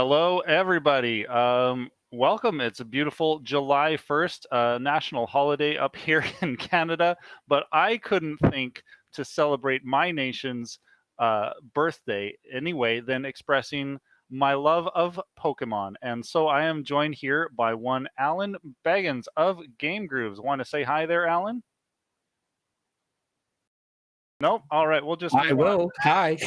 Hello, everybody. Welcome. It's a beautiful July 1st, national holiday up here in Canada, but I couldn't think to celebrate my nation's birthday anyway than expressing my love of Pokemon. And so I am joined here by one Alan Baggins of GameGrooves. Want to say hi there, Alan? Nope. All right, we'll just I move on. will. Hi.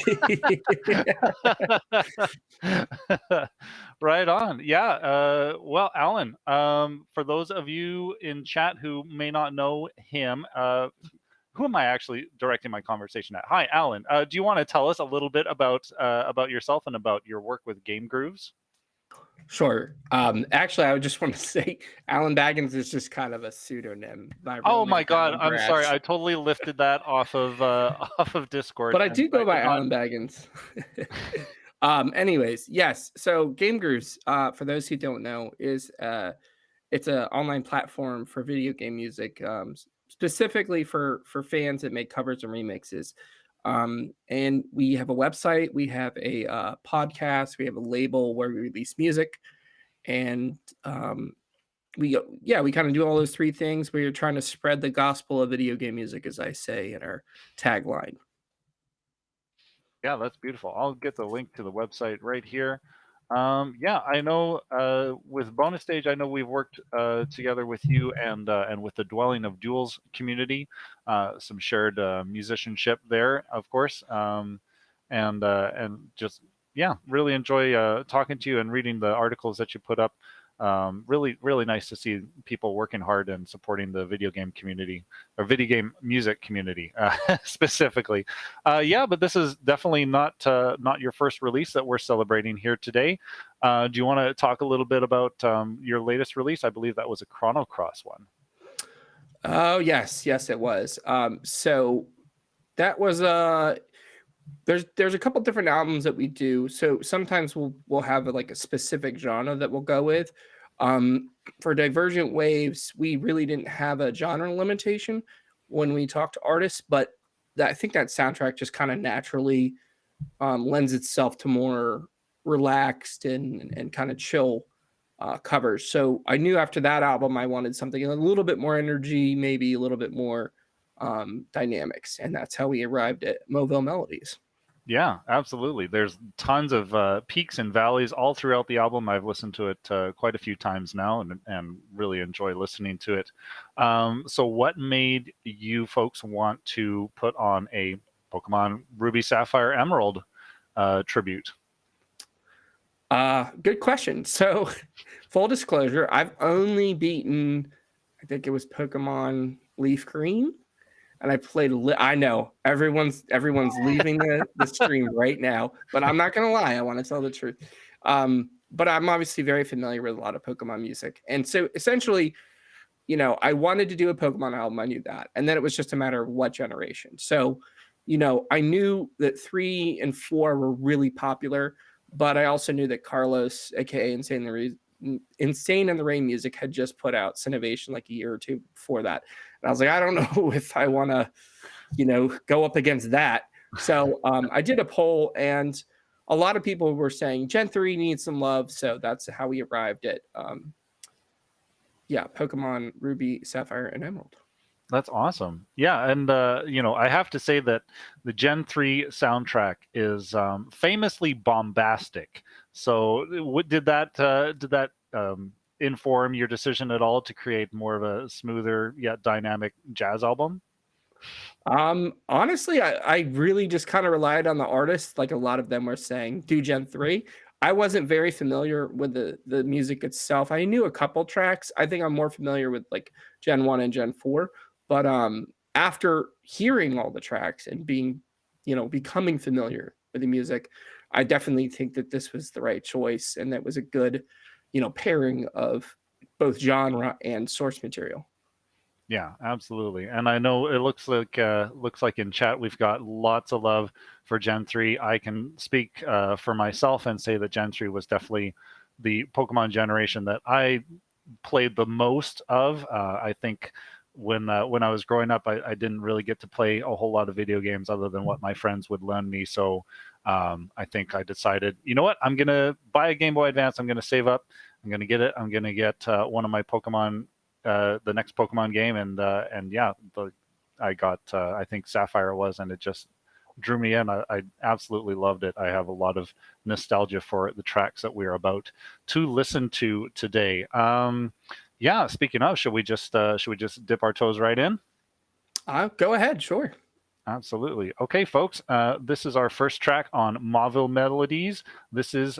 Right on. Yeah. Well, Alan, for those of you in chat who may not know him, who am I actually directing my conversation at? Hi, Alan. Do you want to tell us a little bit about yourself and about your work with GameGrooves? Sure. Actually, I would just want to say Alan Baggins is just kind of a pseudonym. My real Oh my name's God, Alan I'm sorry. Bratz. I totally lifted that off of off of Discord, But I and do I go by did not. Alan Baggins. Anyways, yes. So GameGrooves, for those who don't know, is it's an online platform for video game music, specifically for fans that make covers and remixes. And we have a website, we have a podcast, we have a label where we release music, and we kind of do all those three things. We're trying to spread the gospel of video game music, as I say in our tagline. Yeah, that's beautiful. I'll get the link to the website right here. Yeah, I know with Bonus Stage, I know we've worked together with you and with the Dwelling of Duels community, some shared musicianship there, of course, and just yeah, really enjoy talking to you and reading the articles that you put up. Really nice to see people working hard and supporting the video game community or video game music community specifically. Yeah, but this is definitely not your first release that we're celebrating here today. Do you want to talk a little bit about your latest release? I believe that was a Chrono Cross one. Oh yes, it was. So that was there's a couple different albums that we do. So sometimes we'll have like a specific genre that we'll go with. For Divergent Waves, we really didn't have a genre limitation when we talked to artists, but I think that soundtrack just kind of naturally lends itself to more relaxed and kind of chill covers. So I knew after that album I wanted something a little bit more energy, maybe a little bit more dynamics, and that's how we arrived at Mauville Melodies. Yeah, absolutely. There's tons of peaks and valleys all throughout the album. I've listened to it quite a few times now and really enjoy listening to it. So what made you folks want to put on a Pokemon Ruby, Sapphire, Emerald tribute? Good question. So, full disclosure, I've only beaten, I think it was Pokemon Leaf Green, and I played. I know everyone's leaving the stream right now, but I'm not gonna lie. I want to tell the truth. But I'm obviously very familiar with a lot of Pokemon music, and so essentially, I wanted to do a Pokemon album. I knew that, and then it was just a matter of what generation. So, I knew that 3 and 4 were really popular, but I also knew that Carlos, aka Insane in the Rain music, had just put out Cinovation like a year or two before that. And I was like, I don't know if I want to, go up against that. So I did a poll, and a lot of people were saying Gen 3 needs some love. So that's how we arrived at, Pokemon Ruby, Sapphire, and Emerald. That's awesome. Yeah, and I have to say that the Gen 3 soundtrack is famously bombastic. So, did that inform your decision at all to create more of a smoother yet dynamic jazz album? Honestly, I really just kind of relied on the artists. Like a lot of them were saying, do Gen 3. I wasn't very familiar with the music itself. I knew a couple tracks. I think I'm more familiar with like Gen 1 and Gen 4. But after hearing all the tracks and becoming familiar with the music, I definitely think that this was the right choice, and that was a good, pairing of both genre and source material. Yeah, absolutely. And I know it looks like in chat we've got lots of love for Gen 3. I can speak for myself and say that Gen 3 was definitely the Pokemon generation that I played the most of. I think when I was growing up, I didn't really get to play a whole lot of video games other than what my friends would lend me. So I think I decided, you know what, I'm gonna buy a Game Boy Advance. I'm gonna save up. I'm gonna get it. I'm gonna get one of my Pokemon, the next Pokemon game, and yeah, I got I think Sapphire was, and it just drew me in. I absolutely loved it. I have a lot of nostalgia for the tracks that we're about to listen to today. Yeah, speaking of, should we just dip our toes right in? Go ahead, sure. Absolutely. Okay, folks, this is our first track on Mauville Melodies. This is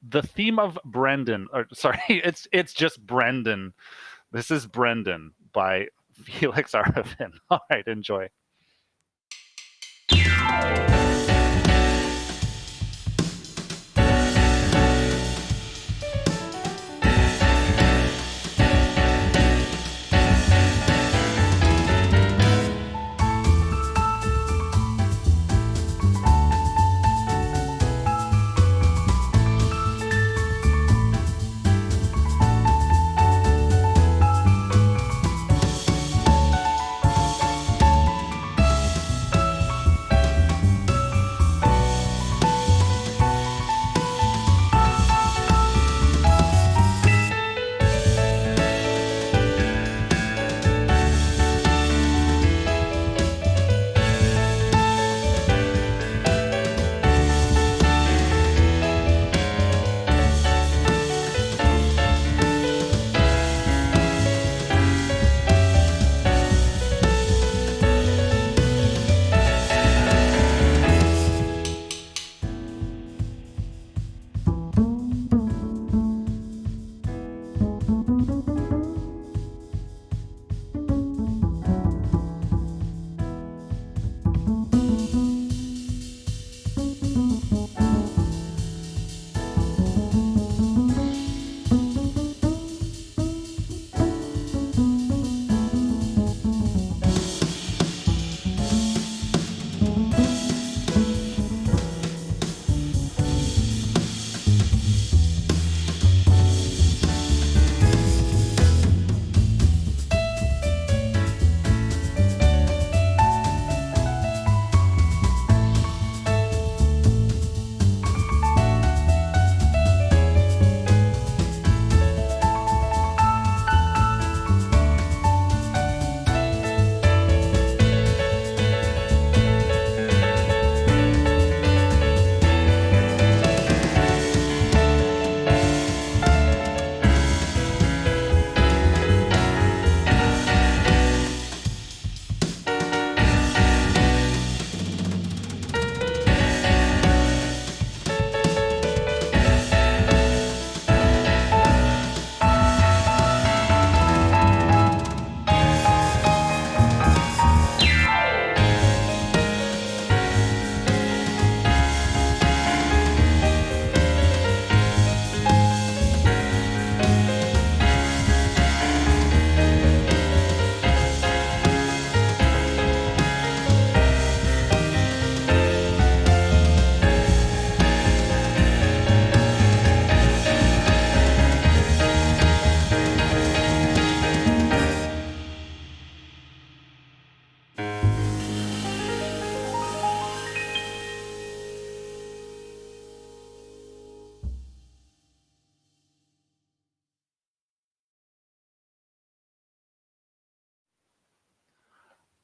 the theme of Brendan. Or sorry, it's just Brendan. This is Brendan by Felix Arvin. All right, enjoy.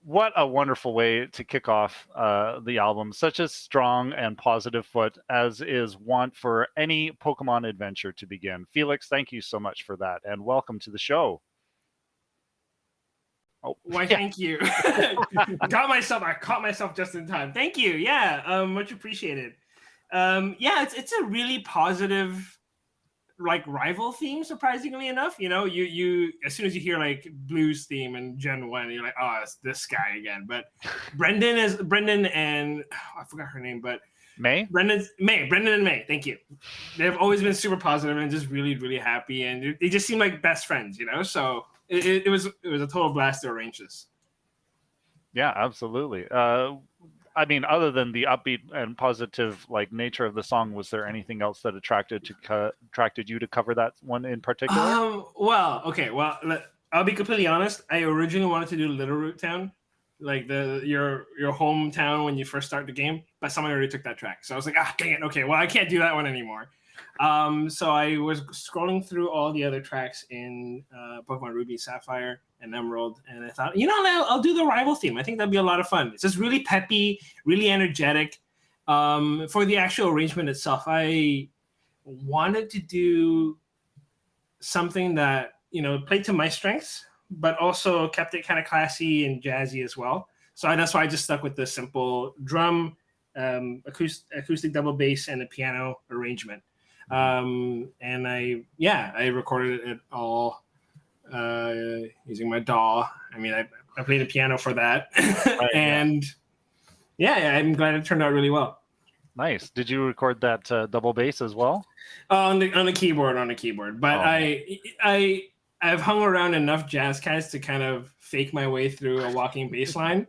What a wonderful way to kick off the album. Such a strong and positive foot, as is wont for any Pokemon adventure to begin. Felix, thank you so much for that, and welcome to the show. Oh, why? Thank you. I caught myself just in time. Thank you. Yeah, much appreciated. Yeah, it's a really positive, like, rival theme. Surprisingly enough, you as soon as you hear like Blue's theme in Gen 1, you're like, oh, it's this guy again. But Brendan and I forgot her name, but Brendan and May. Thank you. They've always been super positive and just really, really happy, and they just seem like best friends, So it was a total blast to arrange this. Yeah, absolutely. I mean, other than the upbeat and positive nature of the song, was there anything else that attracted you to cover that one in particular? Well, okay. Well, I'll be completely honest. I originally wanted to do Littleroot Town, like your hometown when you first start the game, but someone already took that track. So I was like, dang it. Okay, well I can't do that one anymore. So I was scrolling through all the other tracks in Pokemon Ruby, Sapphire, and Emerald, and I thought, I'll do the rival theme. I think that'd be a lot of fun. It's just really peppy, really energetic. For the actual arrangement itself, I wanted to do something that played to my strengths, but also kept it kind of classy and jazzy as well. So that's why I just stuck with the simple drum, acoustic double bass, and a piano arrangement. And I recorded it all using my DAW. I mean, I played the piano for that, right, and I'm glad it turned out really well. Nice. Did you record that double bass as well? On the keyboard. But I've hung around enough jazz cats to kind of fake my way through a walking bass line.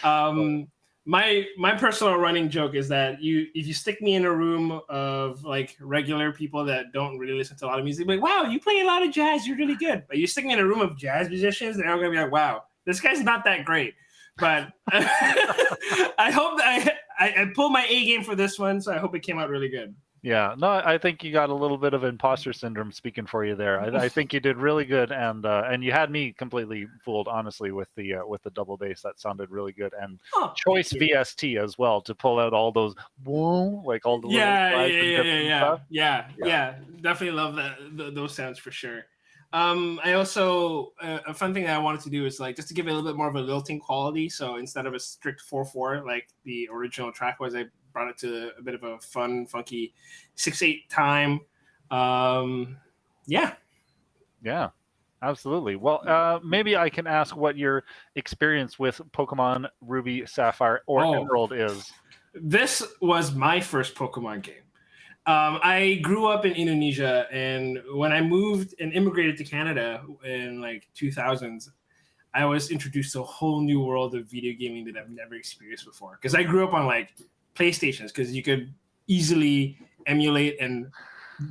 My personal running joke is that if you stick me in a room of like regular people that don't really listen to a lot of music, like, wow, you play a lot of jazz, you're really good. But you stick me in a room of jazz musicians, they're all gonna be like, wow, this guy's not that great. But I hope that I pulled my A game for this one, so I hope it came out really good. Yeah, no, I think you got a little bit of imposter syndrome speaking for you there. I think you did really good, and you had me completely fooled, honestly, with the double bass. That sounded really good, and choice VST as well to pull out all those boom, like all the yeah. Definitely love those sounds for sure. I also a fun thing that I wanted to do is like just to give it a little bit more of a lilting quality. So instead of a strict 4/4 like the original track was, I brought it to a bit of a fun, funky 6/8 time. Yeah, absolutely. Well, maybe I can ask what your experience with Pokemon Ruby, Sapphire, or Emerald is. This was my first Pokemon game. I grew up in Indonesia, and when I moved and immigrated to Canada in like 2000s, I was introduced to a whole new world of video gaming that I've never experienced before. Because I grew up on like PlayStations, because you could easily emulate and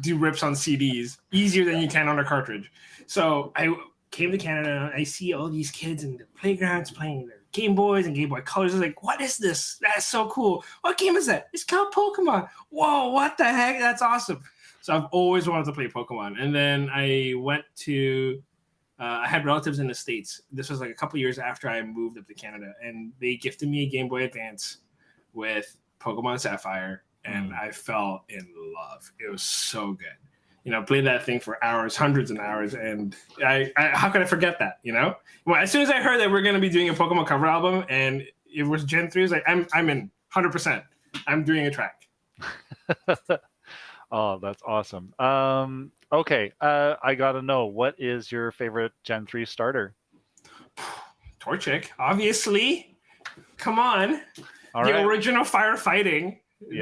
do rips on CDs easier than you can on a cartridge. So I came to Canada, and I see all these kids in the playgrounds playing their Game Boys and Game Boy Colors. I was like, what is this? That's so cool. What game is that? It's called Pokemon. Whoa, what the heck? That's awesome. So I've always wanted to play Pokemon. And then I went to, I had relatives in the States. This was like a couple years after I moved up to Canada. And they gifted me a Game Boy Advance with Pokemon Sapphire. And I fell in love. It was so good. Played that thing for hours, hundreds of hours, and I how could I forget that? Well, as soon as I heard that we're going to be doing a Pokemon cover album, and it was Gen 3, I was like, I'm in 100%. I'm doing a track. Oh, that's awesome. Okay, I gotta know, what is your favorite Gen 3 starter? Torchic, obviously. Come on, all the right. original firefighting. It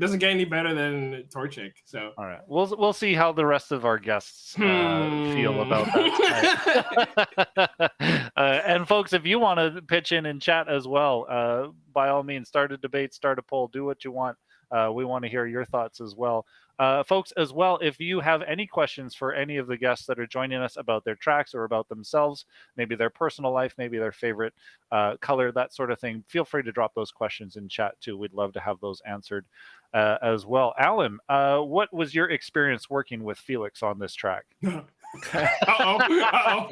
doesn't get any better than Torchic. So all right, we'll see how the rest of our guests feel about that. And folks, if you want to pitch in and chat as well, by all means, start a debate, start a poll, do what you want. We want to hear your thoughts as well. Folks, as well, if you have any questions for any of the guests that are joining us about their tracks or about themselves, maybe their personal life, maybe their favorite color, that sort of thing, feel free to drop those questions in chat too. We'd love to have those answered as well. Alan, what was your experience working with Felix on this track? I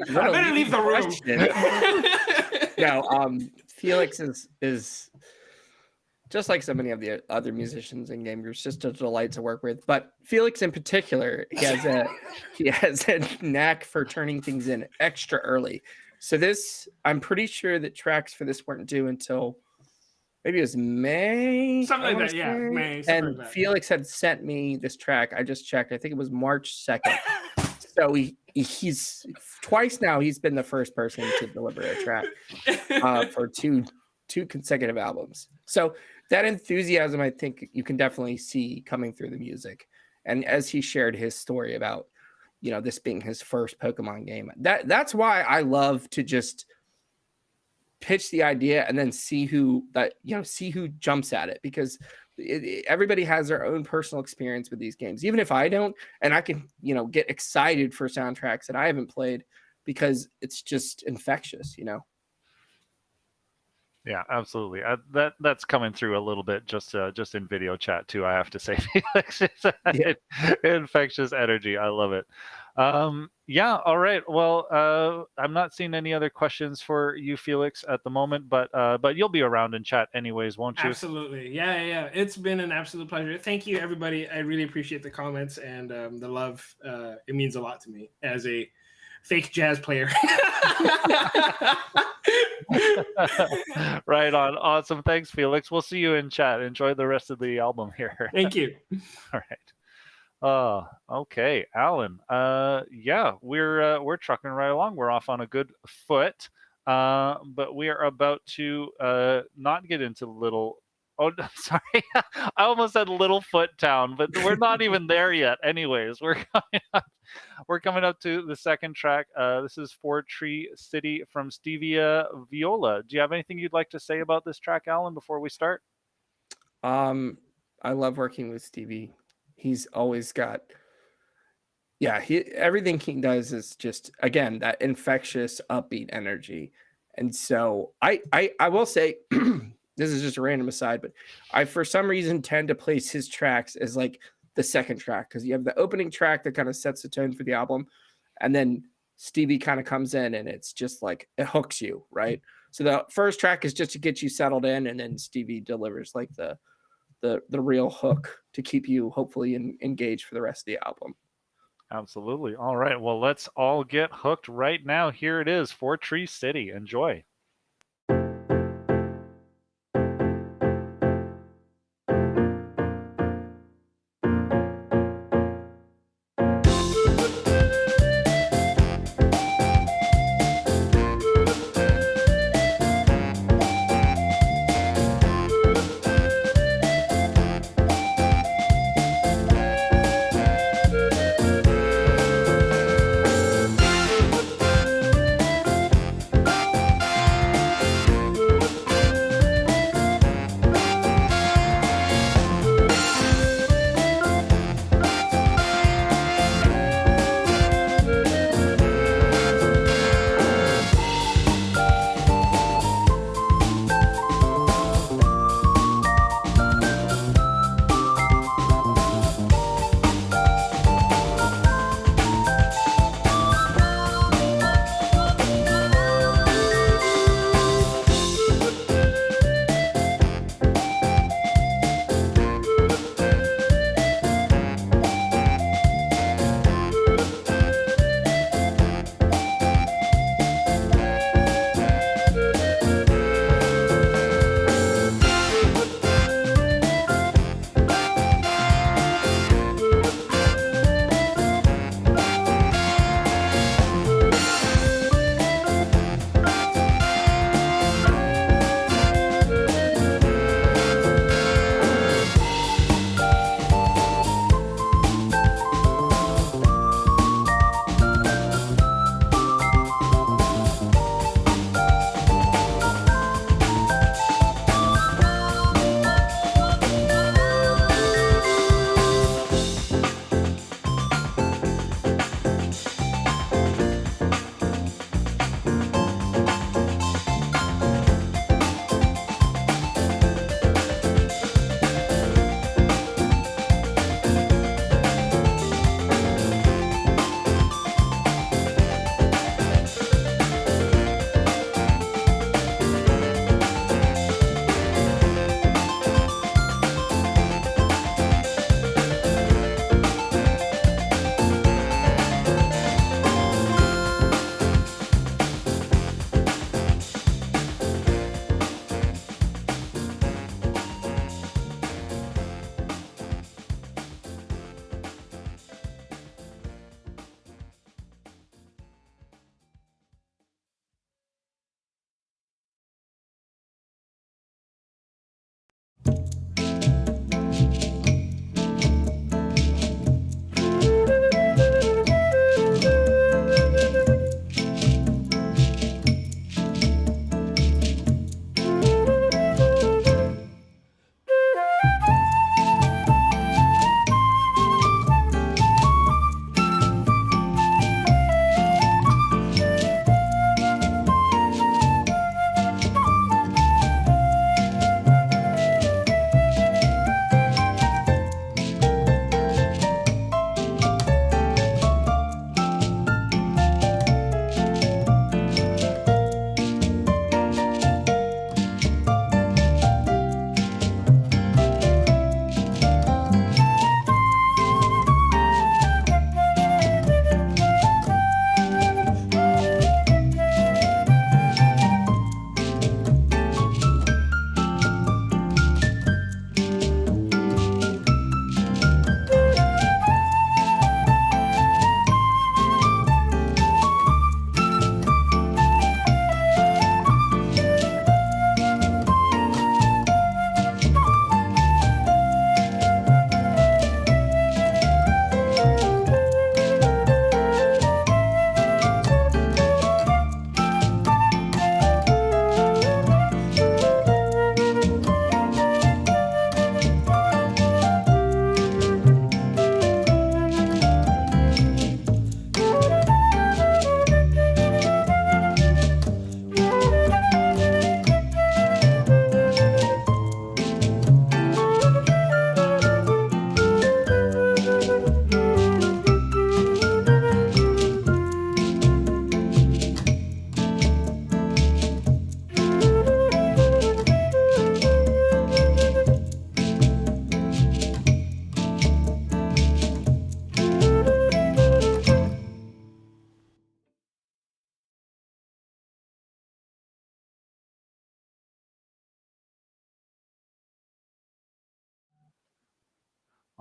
better leave the room. No, Felix is just like so many of the other musicians in GameGrooves, just a delight to work with. But Felix in particular, he has a knack for turning things in extra early. So this, I'm pretty sure that tracks for this weren't due until maybe it was May. Something like that, yeah. May. And like Felix had sent me this track. I just checked. I think it was March 2nd. So he's twice now. He's been the first person to deliver a track for two consecutive albums. So that enthusiasm, I think you can definitely see coming through the music. And as he shared his story about, this being his first Pokemon game, that's why I love to just pitch the idea and then see who jumps at it, because everybody has their own personal experience with these games, even if I don't. And I can, get excited for soundtracks that I haven't played because it's just infectious, Yeah, absolutely. That's coming through a little bit just in video chat too. I have to say, Felix, infectious energy. I love it. Yeah. All right. Well, I'm not seeing any other questions for you, Felix, at the moment, but you'll be around in chat anyways, won't you? Absolutely. Yeah. It's been an absolute pleasure. Thank you, everybody. I really appreciate the comments and the love. It means a lot to me as a fake jazz player. Right on. Awesome. Thanks, Felix. We'll see you in chat. Enjoy the rest of the album here. Thank you. All right. Okay, Alan. Yeah, we're trucking right along. We're off on a good foot. But we are about to not get into little. Oh, sorry. I almost said Littlefoot Town, but we're not even there yet. Anyways, we're coming up to the second track. This is Fortree City from Stevia Viola. Do you have anything you'd like to say about this track, Alan, before we start? I love working with Stevie. He's always got, everything he does is just, again, that infectious, upbeat energy. And so I will say, this is just a random aside, but I, for some reason, tend to place his tracks as like the second track, because you have the opening track that kind of sets the tone for the album, and then Stevie kind of comes in and it's just like, it hooks you, right? So the first track is just to get you settled in, and then Stevie delivers like the real hook to keep you hopefully engaged for the rest of the album. Absolutely. All right. Well, let's all get hooked right now. Here it is, Fortree City. Enjoy.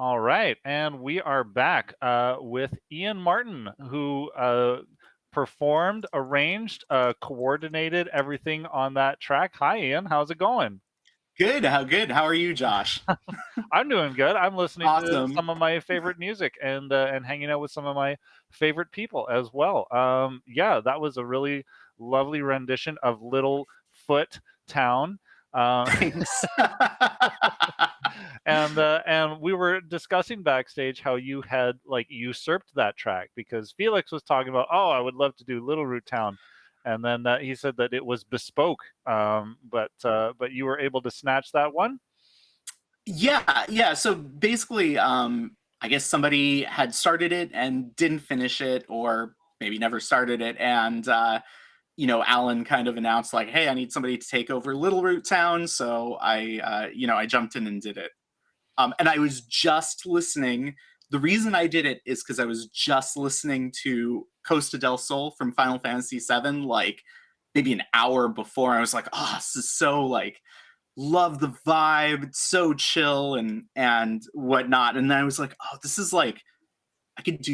All right, and we are back with Ian Martin, who performed, arranged, coordinated everything on that track. Hi, Ian. How's it going? Good. How are you, Josh? I'm doing good. I'm listening to Awesome. some of my favorite music and hanging out with some of my favorite people as well. Yeah, that was a really lovely rendition of Littlefoot Town. Thanks. And we were discussing backstage how you had like usurped that track because Felix was talking about, oh, I would love to do Littleroot Town, and then he said that it was bespoke, but you were able to snatch that one. Yeah. So basically, I guess somebody had started it and didn't finish it, or maybe never started it, and Alan kind of announced like, "Hey, I need somebody to take over Littleroot Town," so I jumped in and did it. And I was just listening. The reason I did it is because I was just listening to Costa del Sol from Final Fantasy VII, like maybe an hour before. I was like, "Oh, this is so like." Love the vibe, it's so chill and whatnot. And then I was like, oh, this is like I could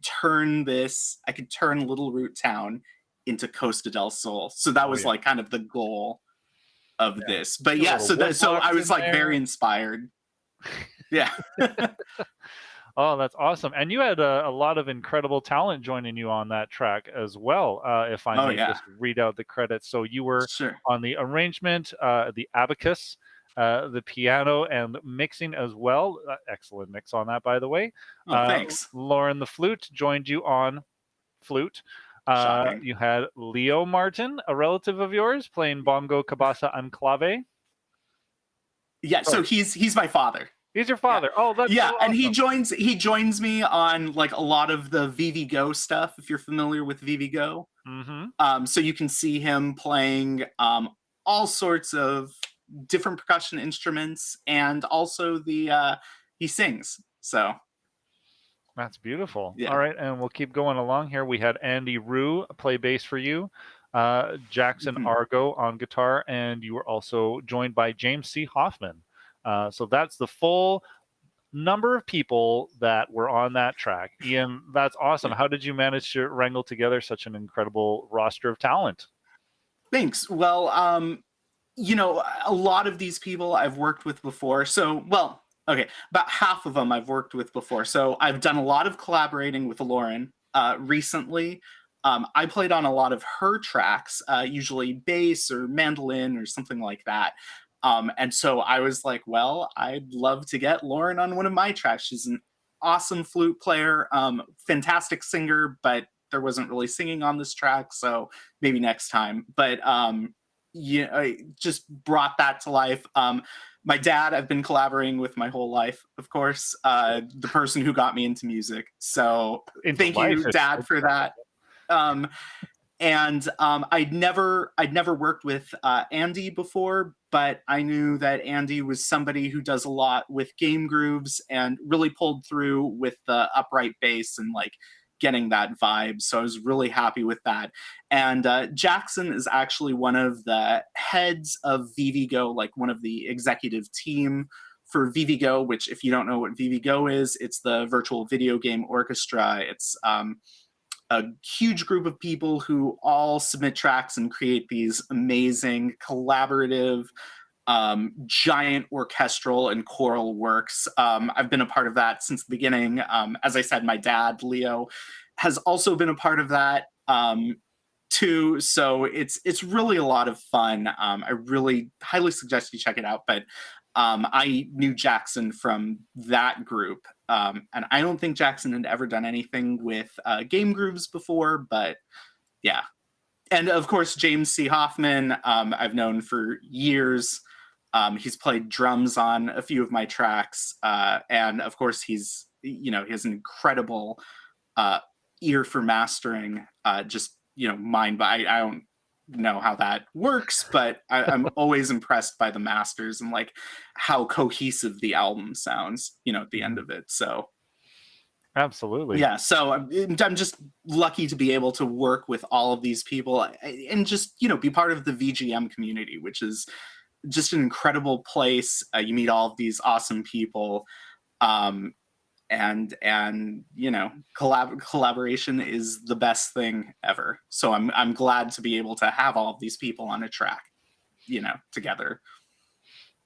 turn Littleroot Town into Costa del Sol. So that was like kind of the goal of this. But yeah, so I was like very inspired. Yeah. Oh, that's awesome. And you had a lot of incredible talent joining you on that track as well, if I may just read out the credits. So you were on the arrangement, the abacus, the piano, and mixing as well. Excellent mix on that, by the way. Oh, thanks. Lauren the flute joined you on flute. You had Leo Martin, a relative of yours, playing bongo, cabasa, and clave. Yeah, so he's my father. He's your father. Yeah. Oh, that's yeah, so awesome. And he joins me on like a lot of the VV Go stuff. If you're familiar with VV Go, so you can see him playing all sorts of different percussion instruments, and also he sings. So that's beautiful. Yeah. All right, and we'll keep going along here. We had Andy Rue play bass for you, Jackson Argo on guitar, and you were also joined by James C. Hoffman. So that's the full number of people that were on that track. Ian, that's awesome. How did you manage to wrangle together such an incredible roster of talent? Thanks. Well, a lot of these people I've worked with before. So, about half of them I've worked with before. So I've done a lot of collaborating with Lauren recently. I played on a lot of her tracks, usually bass or mandolin or something like that. And so I was like, well, I'd love to get Lauren on one of my tracks. She's an awesome flute player, fantastic singer, but there wasn't really singing on this track, so maybe next time. But I just brought that to life. My dad, I've been collaborating with my whole life, of course, the person who got me into music. So thank you, Dad, for that. And I'd never worked with Andy before, but I knew that Andy was somebody who does a lot with GameGrooves and really pulled through with the upright bass and like getting that vibe. So I was really happy with that. And Jackson is actually one of the heads of VVGo, like one of the executive team for VVGo, which if you don't know what VVGo is, it's the virtual video game orchestra. It's a huge group of people who all submit tracks and create these amazing collaborative giant orchestral and choral works. I've been a part of that since the beginning. As I said, my dad, Leo, has also been a part of that too. So it's really a lot of fun. I really highly suggest you check it out. But I knew Jackson from that group. And I don't think Jackson had ever done anything with GameGrooves before, but yeah. And of course, James C. Hoffman, I've known for years. He's played drums on a few of my tracks. And of course, he has an incredible ear for mastering, mind. But I don't know how that works, but I'm always impressed by the masters and like how cohesive the album sounds, at the end of it. So absolutely. Yeah. So I'm just lucky to be able to work with all of these people and just, be part of the VGM community, which is just an incredible place. You meet all of these awesome people. And you know, collaboration is the best thing ever. So I'm glad to be able to have all of these people on a track, you know, together.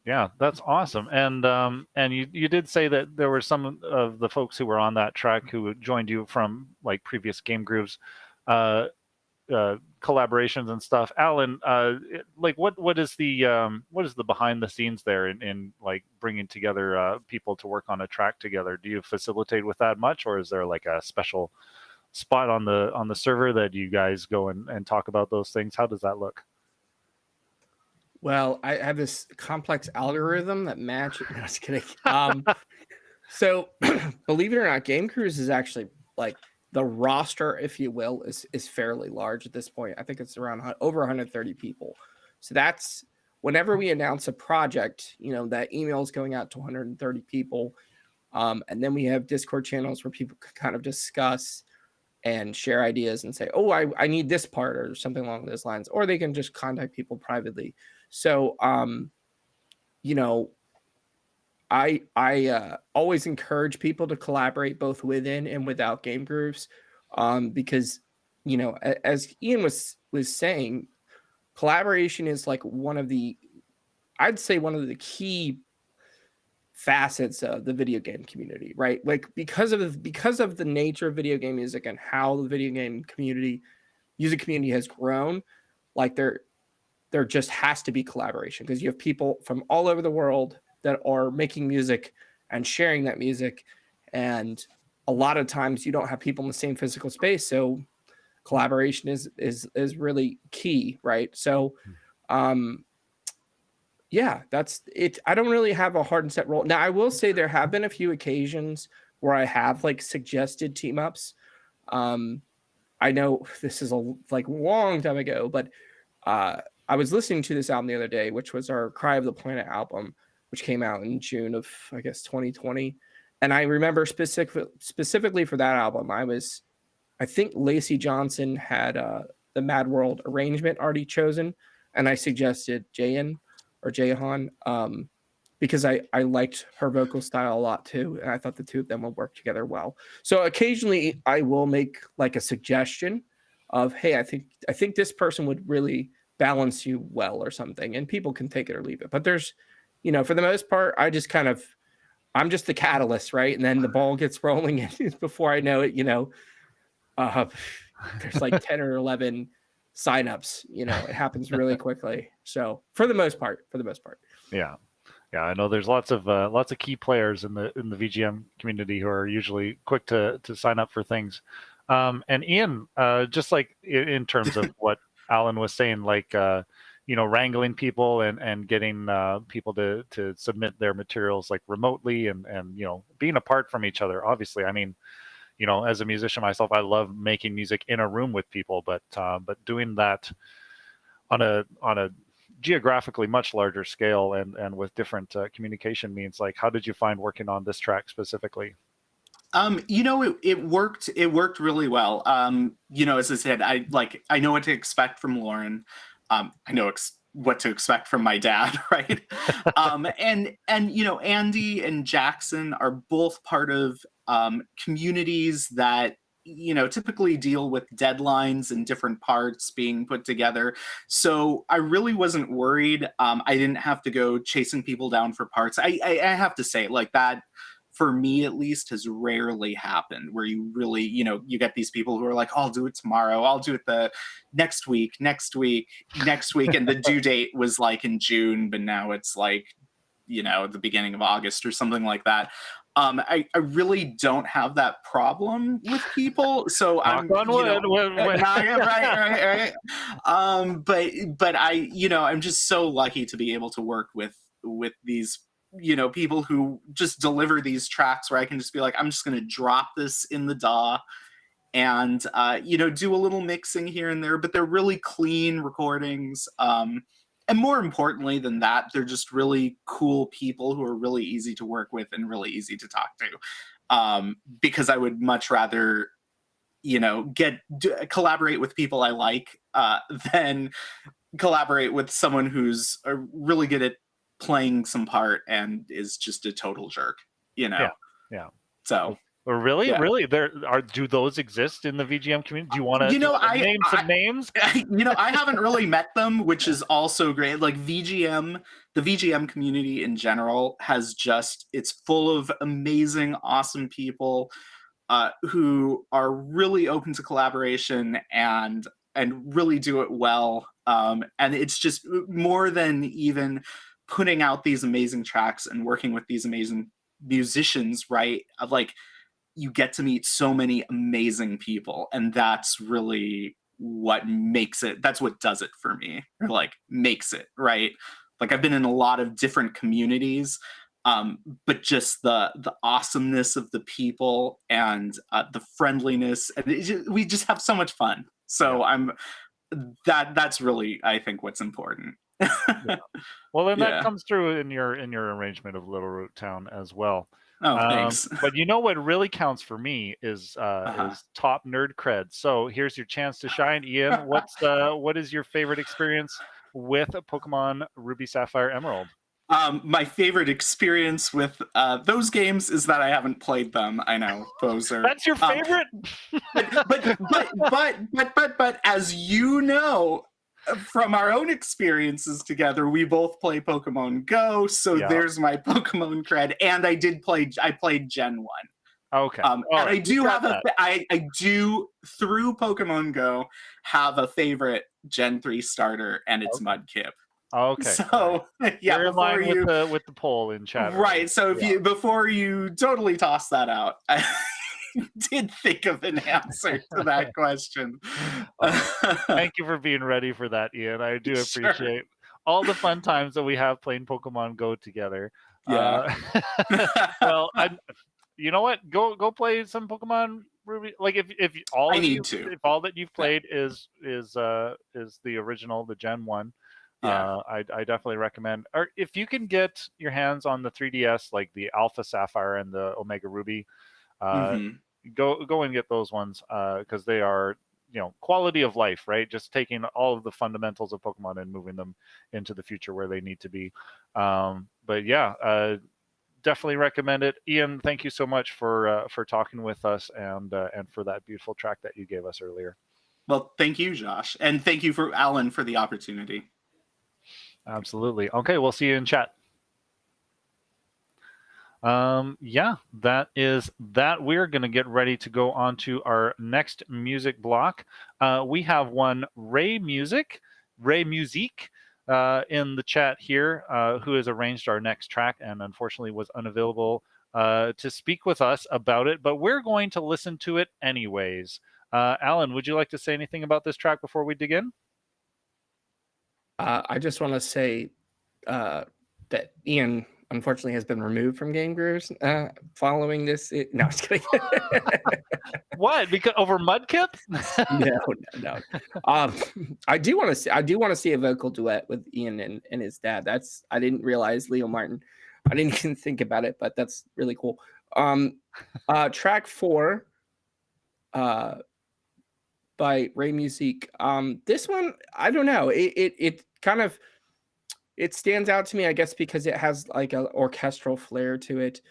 Yeah, that's awesome. And you did say that there were some of the folks who were on that track who joined you from like previous GameGrooves collaborations and stuff. Alan, like what is the behind the scenes there in like bringing together people to work on a track together? Do you facilitate with that much, or is there like a special spot on the server that you guys go and talk about those things? How does that look? Well, I have this complex algorithm that matches. No, just kidding. So, believe it or not, GameGrooves is actually like the roster, if you will, is fairly large at this point. I think it's around over 130 people. So that's whenever we announce a project, you know, that email is going out to 130 people, and then we have Discord channels where people can kind of discuss and share ideas and say, oh, I need this part or something along those lines, or they can just contact people privately. So, you know, I always encourage people to collaborate both within and without GameGrooves, because, you know, as Ian was saying, collaboration is like I'd say one of the key facets of the video game community, right? Like because of the nature of video game music and how the video game music community has grown, like there just has to be collaboration because you have people from all over the world that are making music and sharing that music, and a lot of times you don't have people in the same physical space, so collaboration is really key, right? So yeah, that's it. I don't really have a hard and set role. Now, I will say there have been a few occasions where I have like suggested team ups. I know this is a like long time ago, but I was listening to this album the other day, which was our Cry of the Planet album, which came out in June of, I guess, 2020. And I remember specifically for that album, I think Lacey Johnson had the Mad World arrangement already chosen, and I suggested Jayan or Jahan, because I liked her vocal style a lot too, and I thought the two of them would work together well. So occasionally I will make like a suggestion of, hey, I think this person would really balance you well or something, and people can take it or leave it. But there's, you know, for the most part, I'm just the catalyst, right? And then the ball gets rolling, and before I know it, you know, there's like 10 or 11 signups. You know, it happens really quickly. So for the most part. Yeah. I know there's lots of key players in the VGM community who are usually quick to sign up for things. And Ian, just like in terms of what Alan was saying, like you know, wrangling people and getting people to submit their materials like remotely and you know, being apart from each other. Obviously, I mean, you know, as a musician myself, I love making music in a room with people, but doing that on a geographically much larger scale and with different communication means, like, how did you find working on this track specifically? You know, it worked really well. You know, as I said, I know what to expect from Lauren. I know what to expect from my dad, right? And you know, Andy and Jackson are both part of communities that, you know, typically deal with deadlines and different parts being put together. So I really wasn't worried. I didn't have to go chasing people down for parts. I have to say, like, that, for me at least, has rarely happened, where you really, you know, you get these people who are like, I'll do it tomorrow, I'll do it the next week, and the due date was like in June, but now it's like, you know, the beginning of August or something like that. I really don't have that problem with people, so I'm, you know, right. But I, you know, I'm just so lucky to be able to work with these, you know, people who just deliver these tracks where I can just be like, I'm just going to drop this in the DAW and you know, do a little mixing here and there, but they're really clean recordings. And more importantly than that, they're just really cool people who are really easy to work with and really easy to talk to. Because I would much rather, you know, collaborate with people I like than collaborate with someone who's really good at playing some part and is just a total jerk. you know. Yeah, yeah. So Or really, Yeah. really, do those exist in the VGM community? Do you want to name some names? I haven't really met them, which is also great. Like the VGM community in general it's full of amazing, awesome people who are really open to collaboration and really do it well. And it's just more than even putting out these amazing tracks and working with these amazing musicians, right? Like, you get to meet so many amazing people, and that's really that's what does it for me, or like makes it, right? Like, I've been in a lot of different communities, but just the awesomeness of the people and the friendliness, and we just have so much fun. So that's really, I think, what's important. Yeah. Well, then Yeah. that comes through in your arrangement of Littleroot Town as well. Oh, thanks. But you know what really counts for me is top nerd cred. So here's your chance to shine, Ian. What is your favorite experience with Pokemon Ruby, Sapphire, Emerald? My favorite experience with those games is that I haven't played them. I know those are. That's your favorite. But as you know, from our own experiences together, we both play Pokemon Go, so there's my Pokemon cred, and I played Gen 1. Okay. And I do have I do, through Pokemon Go, have a favorite Gen 3 starter, and it's Mudkip. Okay. So you're in line with the poll in chat. Right. So before you totally toss that out, I did think of an answer to that question. Thank you for being ready for that, Ian. I do appreciate all the fun times that we have playing Pokemon Go together. Yeah. Well, you know what? Go play some Pokemon Ruby. Like if all that you've played is the original, the Gen 1. I definitely recommend. Or if you can get your hands on the 3DS, like the Alpha Sapphire and the Omega Ruby, go and get those ones because they are, quality of life, right? Just taking all of the fundamentals of Pokemon and moving them into the future where they need to be. But yeah, definitely recommend it. Ian, thank you so much for talking with us and for that beautiful track that you gave us earlier. Well, thank you, Josh, and thank you for Alan for the opportunity. Absolutely. Okay, we'll see you in chat. That is that. We're going to get ready to go on to our next music block. We have one Ray Music in the chat here, who has arranged our next track and unfortunately was unavailable to speak with us about it, but we're going to listen to it anyways. Alan, would you like to say anything about this track before we dig in? I just want to say that Ian unfortunately has been removed from GameGrooves following this. No, I'm just kidding. What? Because over Mudkip? No. I do want to see a vocal duet with Ian and his dad. I didn't realize Leo Martin. I didn't even think about it, but that's really cool. Track 4 by Ray Music. This one, I don't know. It kind of, it stands out to me, I guess, because it has like an orchestral flair to it.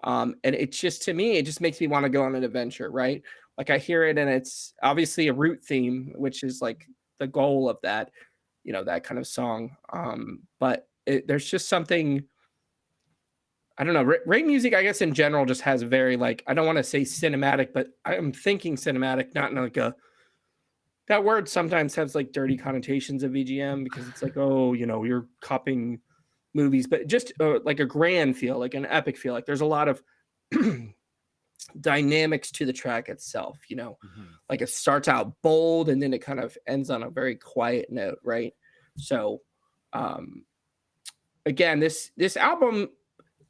And it's just, to me, it just makes me want to go on an adventure, right? Like, I hear it and it's obviously a root theme, which is like the goal of that, that kind of song. But there's just something, I don't know. Ray Music, I guess, in general, just has very, like, I don't want to say cinematic, but I'm thinking cinematic, not in like that word sometimes has like dirty connotations of VGM because it's like, oh, you're copying movies, but just like a grand feel, like an epic feel. Like, there's a lot of dynamics to the track itself, like it starts out bold and then it kind of ends on a very quiet note, right? So again, this album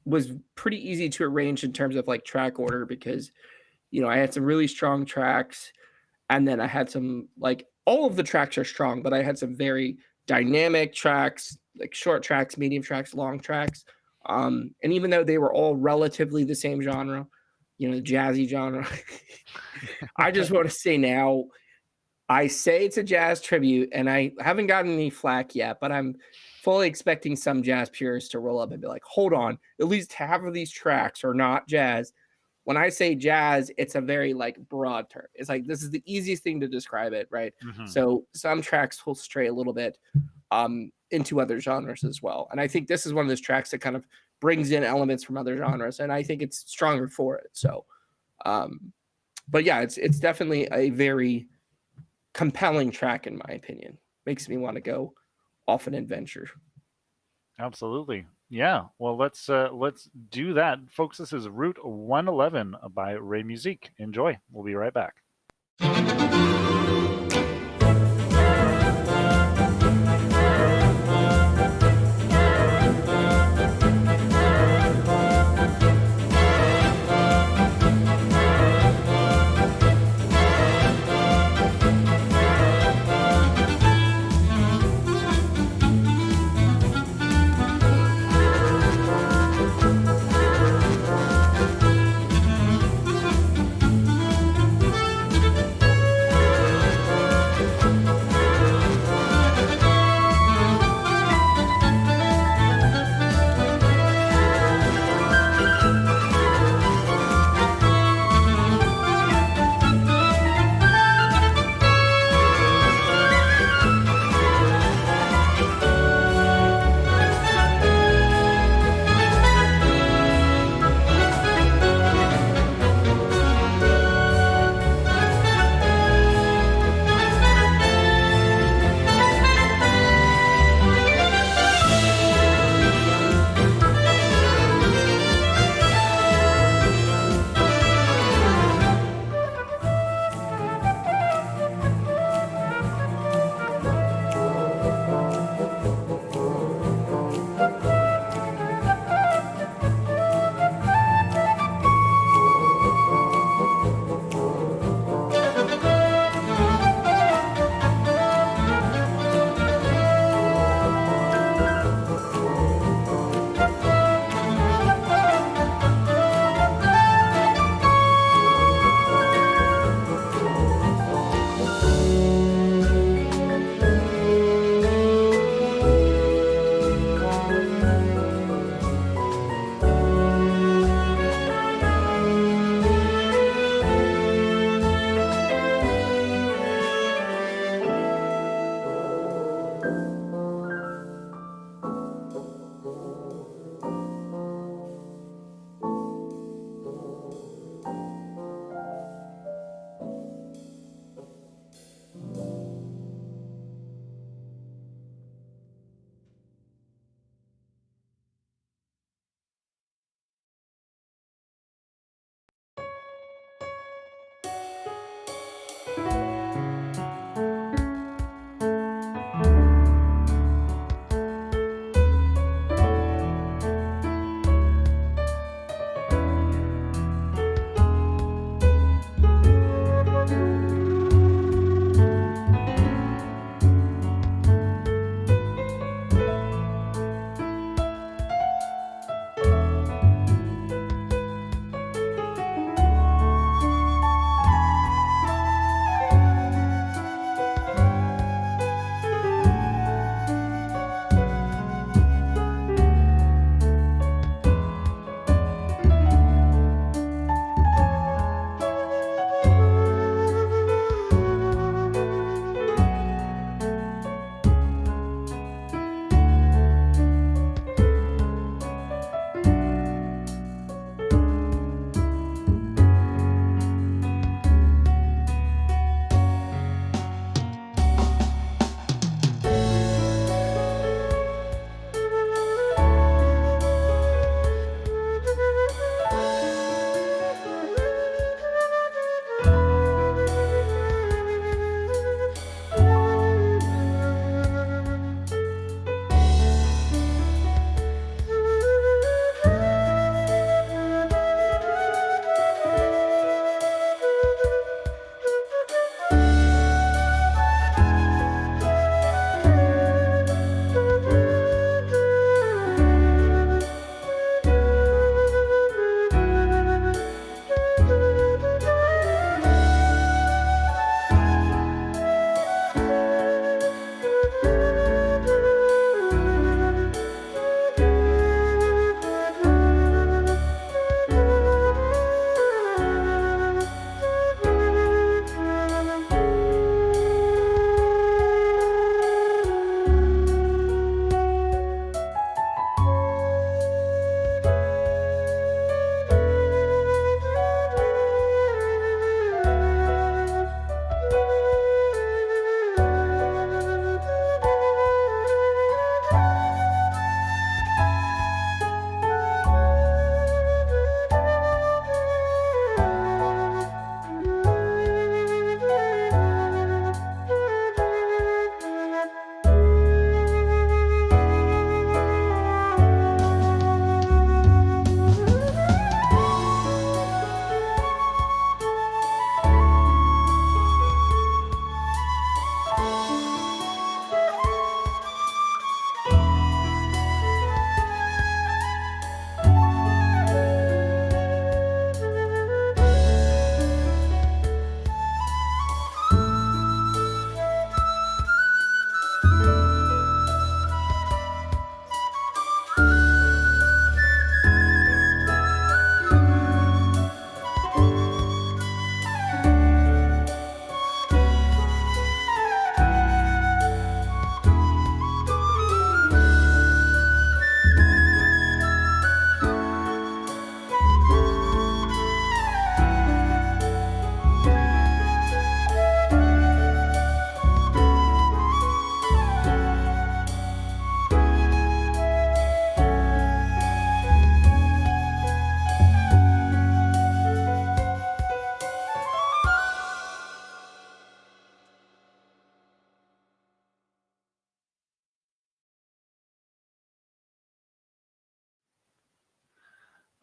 was pretty easy to arrange in terms of like track order because I had some really strong tracks, and then I had some, like, all of the tracks are strong, but I had some very dynamic tracks, like short tracks, medium tracks, long tracks. And even though they were all relatively the same genre, jazzy genre, I just want to say now, I say it's a jazz tribute, and I haven't gotten any flack yet, but I'm fully expecting some jazz purists to roll up and be like, hold on, at least half of these tracks are not jazz. When I say jazz, it's a very like broad term. It's like, this is the easiest thing to describe it, right? Mhm. So some tracks will stray a little bit into other genres as well. And I think this is one of those tracks that kind of brings in elements from other genres, and I think it's stronger for it. So, but yeah, it's definitely a very compelling track in my opinion. Makes me want to go off an adventure. Absolutely. Yeah. Well, let's do that, folks. This is Route 111 by Ray Musique. Enjoy. We'll be right back.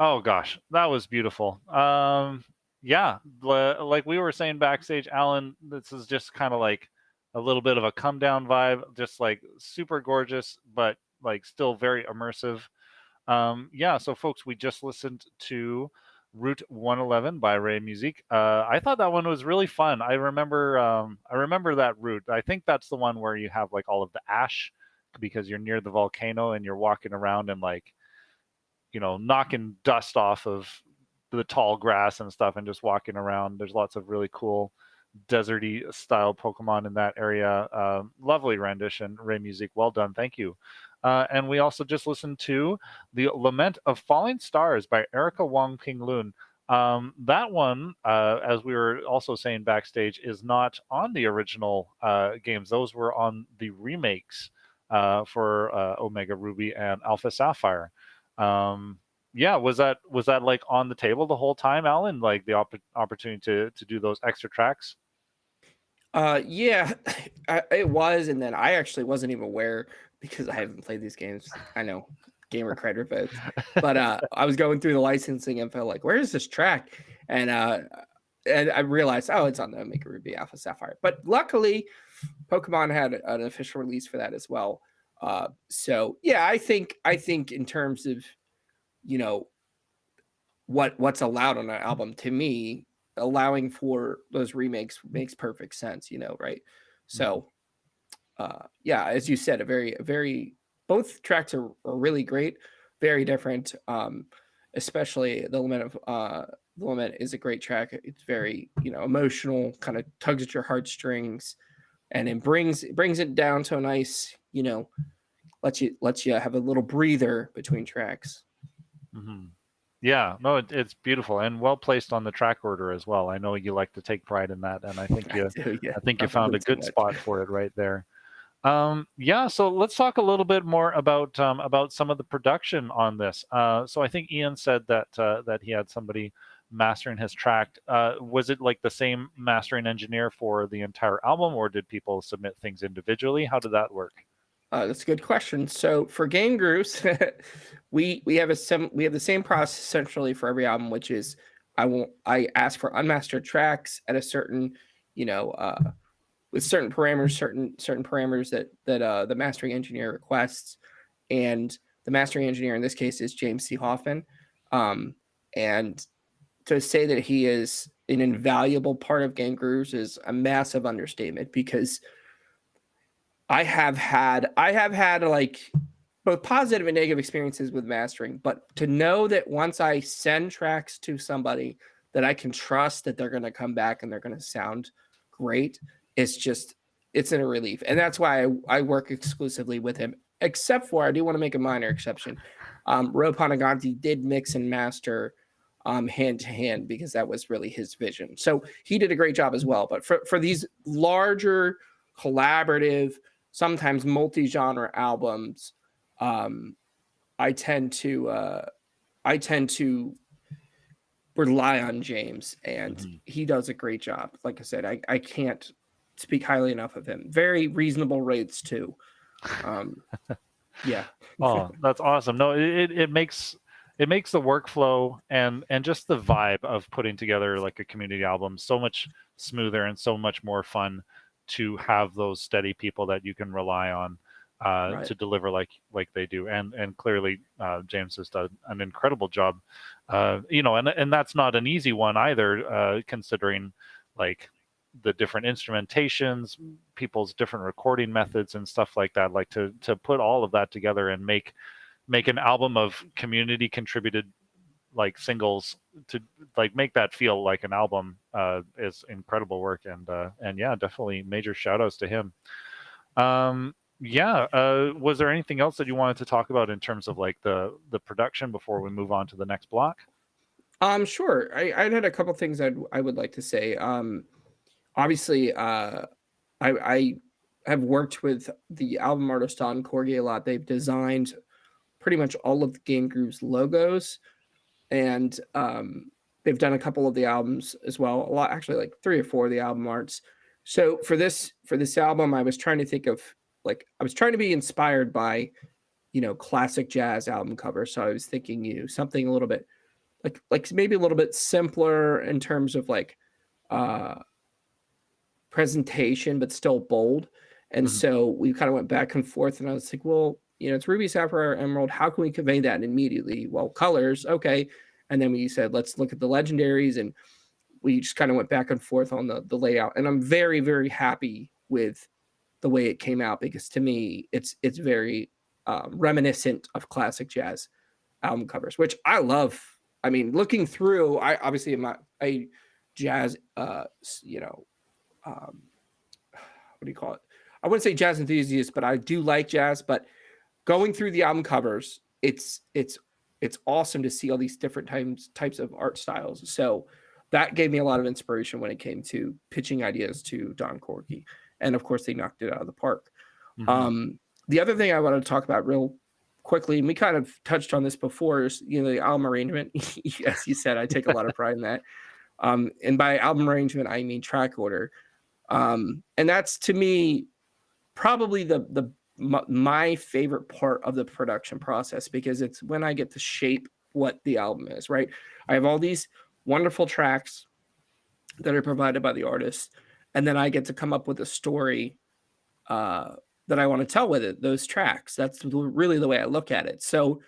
Oh gosh, that was beautiful. Yeah, like we were saying backstage, Alan, this is just kind of like a little bit of a come down vibe, just like super gorgeous, but like still very immersive. Yeah, so folks, we just listened to Route 111 by Ray Musique. I thought that one was really fun. I remember that route. I think that's the one where you have like all of the ash because you're near the volcano and you're walking around and like, knocking dust off of the tall grass and stuff and just walking around. There's lots of really cool deserty style Pokemon in that area. Lovely rendition, Ray Musique. Well done. Thank you. And we also just listened to The Lament of Falling Stars by Erica Wong Ping Lun. That one, as we were also saying backstage, is not on the original games. Those were on the remakes for Omega Ruby and Alpha Sapphire. Yeah, was that like on the table the whole time, Alan? Like the opportunity to do those extra tracks? Yeah, it was, and then I actually wasn't even aware because I haven't played these games. I know gamer credit votes, but I was going through the licensing info, like, where is this track? And I realized, oh, it's on the Omega Ruby Alpha Sapphire. But luckily, Pokemon had an official release for that as well. So yeah, I think in terms of, what's allowed on an album, to me, allowing for those remakes makes perfect sense, right? So yeah, as you said, a very both tracks are really great, very different. Especially the Lament is a great track. It's very, emotional, kind of tugs at your heartstrings, and it brings it down to a nice, lets you have a little breather between tracks. Mm-hmm. Yeah, no, it's beautiful and well placed on the track order as well. I know you like to take pride in that, and I think you found a good spot for it right there. Yeah, so let's talk a little bit more about some of the production on this. So I think Ian said that he had somebody mastering his track. Was it like the same mastering engineer for the entire album, or did people submit things individually? How did that work? That's a good question. So for GameGrooves, we have the same process essentially for every album, which is I ask for unmastered tracks at a certain, with certain parameters, certain parameters that the mastering engineer requests, and the mastering engineer in this case is James C. Hoffman, and to say that he is an invaluable part of GameGrooves is a massive understatement, because I have had like both positive and negative experiences with mastering, but to know that once I send tracks to somebody that I can trust that they're going to come back and they're going to sound great, it's a relief. And that's why I work exclusively with him, except for, I do want to make a minor exception. Ro Panaganti did mix and master hand to hand, because that was really his vision. So he did a great job as well. But for these larger collaborative, sometimes multi-genre albums, I tend to rely on James, and he does a great job. Like I said, I can't speak highly enough of him. Very reasonable rates too. Yeah. Oh, that's awesome. No, it makes the workflow and just the vibe of putting together like a community album so much smoother and so much more fun to have those steady people that you can rely on to deliver like they do. And clearly James has done an incredible job. And that's not an easy one either, considering like the different instrumentations, people's different recording methods and stuff like that. Like to put all of that together and make an album of community contributed like singles to like make that feel like an album is incredible work. And yeah, definitely major shout outs to him. Was there anything else that you wanted to talk about in terms of like the production before we move on to the next block? Sure. I had a couple things I would like to say. Obviously, I have worked with the album artist on Corgi a lot. They've designed pretty much all of the GameGrooves logos, and they've done a couple of the albums as well. A lot, actually, like 3 or 4 of the album arts. So for this album, I was trying to think of I was trying to be inspired by classic jazz album covers. So I was thinking something a little bit like maybe a little bit simpler in terms of like presentation, but still bold. And so we kind of went back and forth, and I was like, well, it's Ruby, Sapphire, Emerald. How can we convey that immediately? Well, colors, okay. And then we said, let's look at the legendaries, and we just kind of went back and forth on the layout. And I'm very, very happy with the way it came out, because to me, it's very reminiscent of classic jazz album covers, which I love. I mean, looking through, I obviously am not a jazz, what do you call it? I wouldn't say jazz enthusiast, but I do like jazz. But going through the album covers, it's awesome to see all these different types of art styles. So that gave me a lot of inspiration when it came to pitching ideas to Don Corky. And of course, they knocked it out of the park. The other thing I wanted to talk about real quickly, and we kind of touched on this before, is the album arrangement. As you said, I take a lot of pride in that. And by album arrangement, I mean track order. And that's, to me, probably my favorite part of the production process, because it's when I get to shape what the album is, right? I have all these wonderful tracks that are provided by the artist, and then I get to come up with a story that I want to tell with it, those tracks. That's really the way I look at it. So,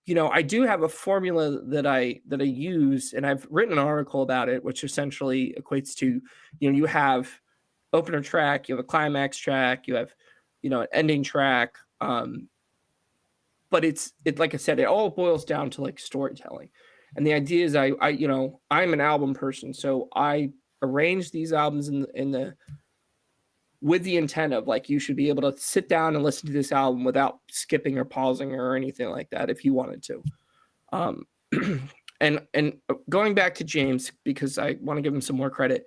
I do have a formula that I use, and I've written an article about it, which essentially equates to, you have opener track, you have a climax track, you have, an ending track. But it's like I said, it all boils down to like storytelling. And the idea is I'm an album person, so I arrange these albums with the intent of like, you should be able to sit down and listen to this album without skipping or pausing or anything like that if you wanted to. And going back to James, because I want to give him some more credit.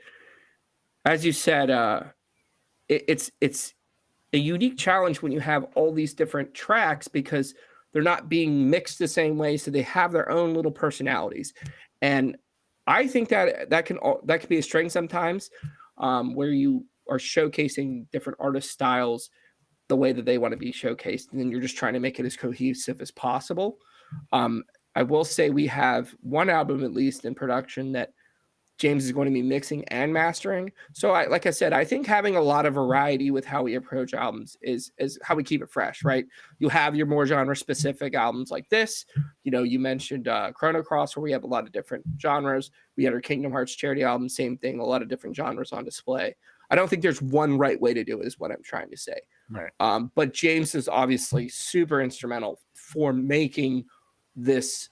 As you said, it's a unique challenge when you have all these different tracks, because they're not being mixed the same way, so they have their own little personalities. And I think that can be a strength sometimes, where you are showcasing different artist styles the way that they want to be showcased, and then you're just trying to make it as cohesive as possible. I will say we have one album at least in production that James is going to be mixing and mastering. So like I said, I think having a lot of variety with how we approach albums is how we keep it fresh, right? You have your more genre specific albums like this. You mentioned Chrono Cross, where we have a lot of different genres. We had our Kingdom Hearts charity album, same thing, a lot of different genres on display. I don't think there's one right way to do it, is what I'm trying to say. Right. But James is obviously super instrumental for making this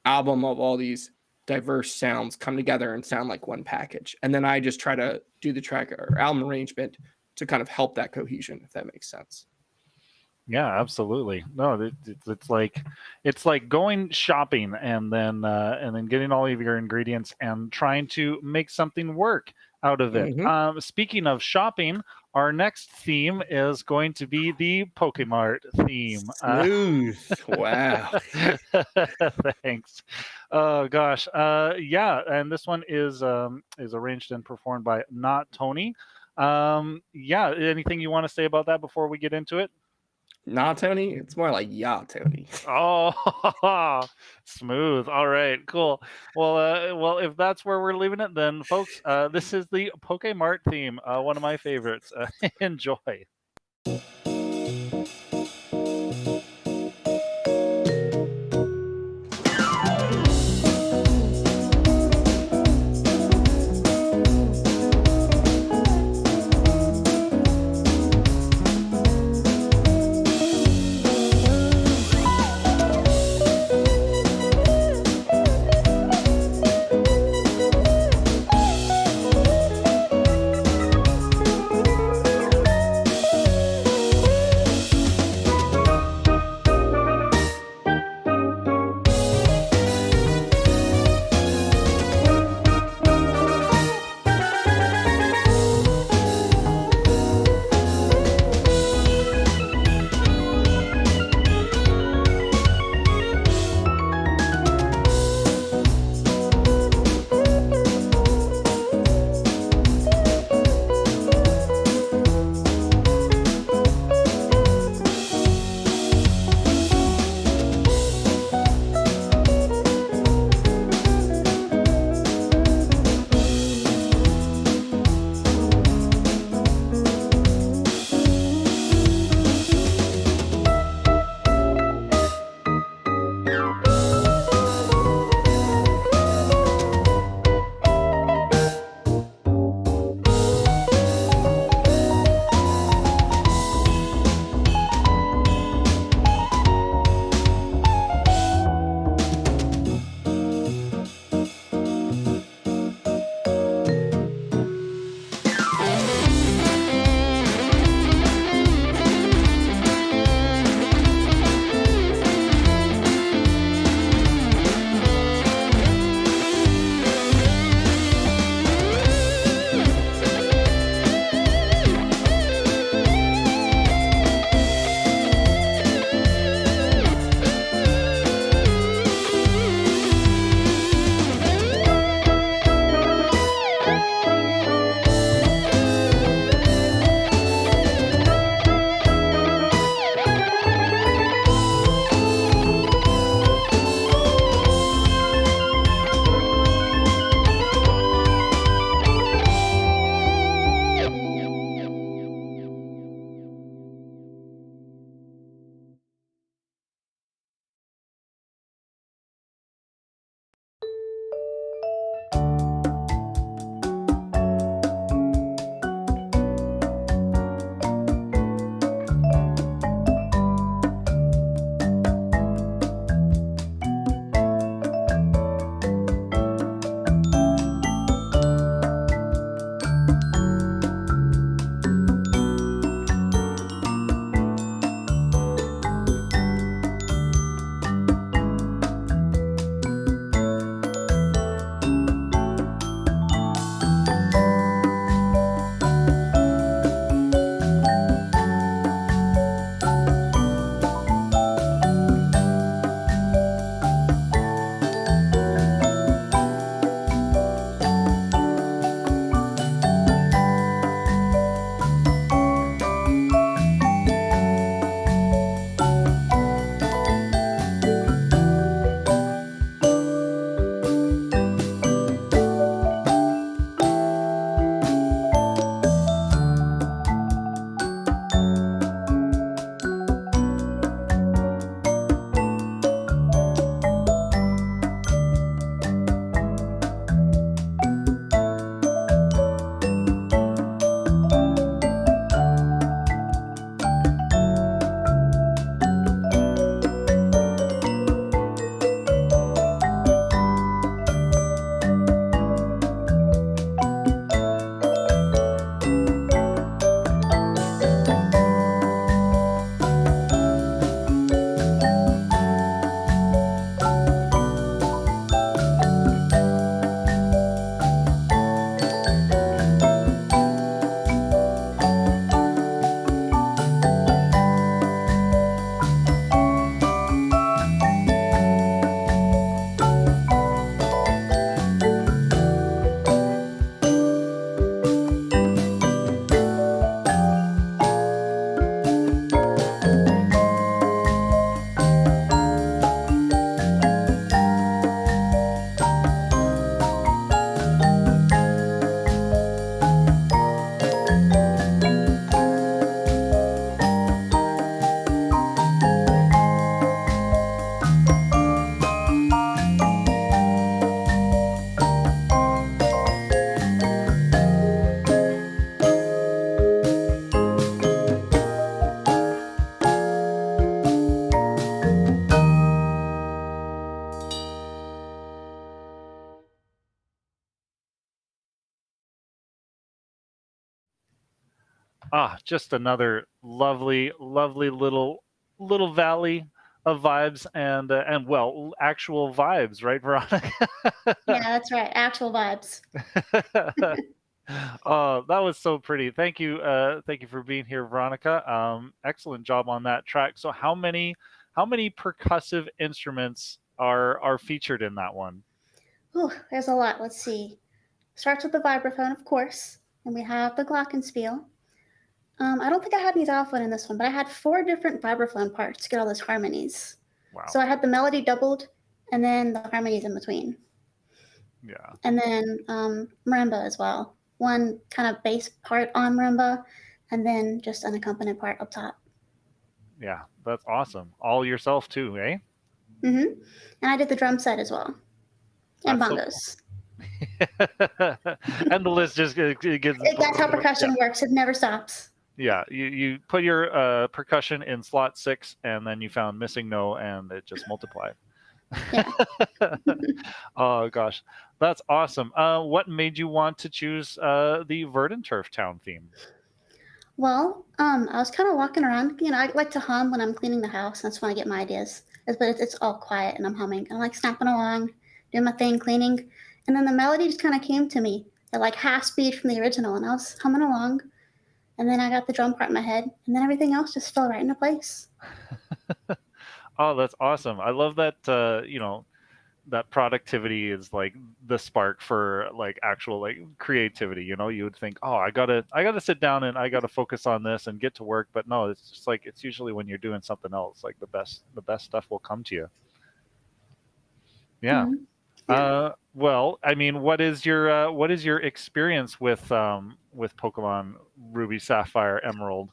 album of all these diverse sounds come together and sound like one package. And then I just try to do the track or album arrangement to kind of help that cohesion, if that makes sense. Yeah, absolutely. No, it's like going shopping and then getting all of your ingredients and trying to make something work out of it. Speaking of shopping, our next theme is going to be the Pokémon theme. Wow. Thanks. Oh gosh. Yeah, and this one is arranged and performed by Not Tony. Yeah, anything you want to say about that before we get into it? Not Tony? It's more like Tony. Oh, smooth. All right, cool. Well, if that's where we're leaving it, then folks, this is the Pokémon theme, one of my favorites. Enjoy. Just another lovely, lovely little valley of vibes and well, actual vibes, right, Veronica? Yeah, that's right. Actual vibes. Oh, that was so pretty. Thank you for being here, Veronica. Excellent job on that track. So how many percussive instruments are featured in that one? Ooh, there's a lot. Let's see. Starts with the vibraphone, of course, and we have the glockenspiel. I don't think I had any xylophone in this one, but I had 4 different vibraphone parts to get all those harmonies. Wow. So I had the melody doubled, and then the harmonies in between. Yeah. And then marimba as well. One kind of bass part on marimba, and then just an accompanied part up top. Yeah, that's awesome. All yourself too, eh? And I did the drum set as well, and That's bongos. And the list just gets. That's how percussion works. It never stops. Yeah, you put your percussion in slot 6, and then you found missing no, and it just multiplied. Yeah. Oh gosh, that's awesome. What made you want to choose the Verdant Town theme? Well, I was kind of walking around. You know, I like to hum when I'm cleaning the house. That's when I get my ideas. But it's all quiet, and I'm humming. I'm like snapping along, doing my thing, cleaning. And then the melody just kind of came to me at like half speed from the original, and I was humming along. And then I got the drum part in my head, and then everything else just fell right into place. Oh, that's awesome. I love that, that productivity is like the spark for like actual like creativity. You would think, oh, I gotta sit down and I gotta focus on this and get to work. But no, it's just like, it's usually when you're doing something else, like the best stuff will come to you. Yeah. Well, I mean, what is your experience with Pokemon Ruby, Sapphire, Emerald?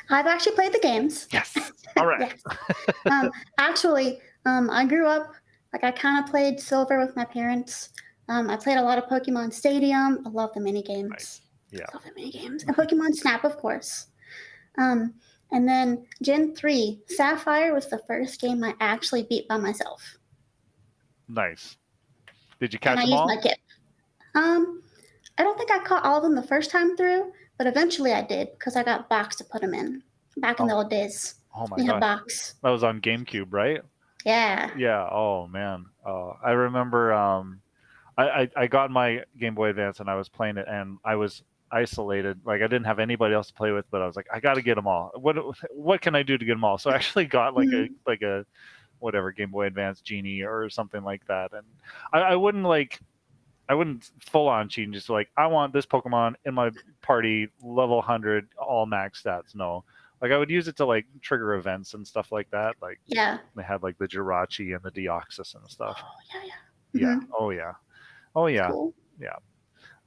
I've actually played the games. Yes. All right. Yes. Actually, I grew up, like I kind of played Silver with my parents. I played a lot of Pokemon Stadium. I love the mini games. Nice. Yeah. I love the mini games. And Pokemon Snap, of course. And then Gen 3, Sapphire was the first game I actually beat by myself. Nice. Did you catch and I them all? used my kit. I don't think I caught all of them the first time through, but eventually I did because I got box to put them in. Back in the old days. Oh my we had gosh. box. That was on GameCube, right? Yeah. Yeah. Oh man. I remember. I got my Game Boy Advance and I was playing it, and I was isolated. Like I didn't have anybody else to play with, but I was like, I got to get them all. What can I do to get them all? So I actually got like a whatever Game Boy Advance Genie or something like that, and I wouldn't full on cheat and just like, I want this Pokemon in my party level 100 all max stats. No, like I would use it to like trigger events and stuff like that. Like they had like the Jirachi and the Deoxys and stuff. Oh yeah. Yeah. Oh yeah. Oh yeah. Cool. Yeah.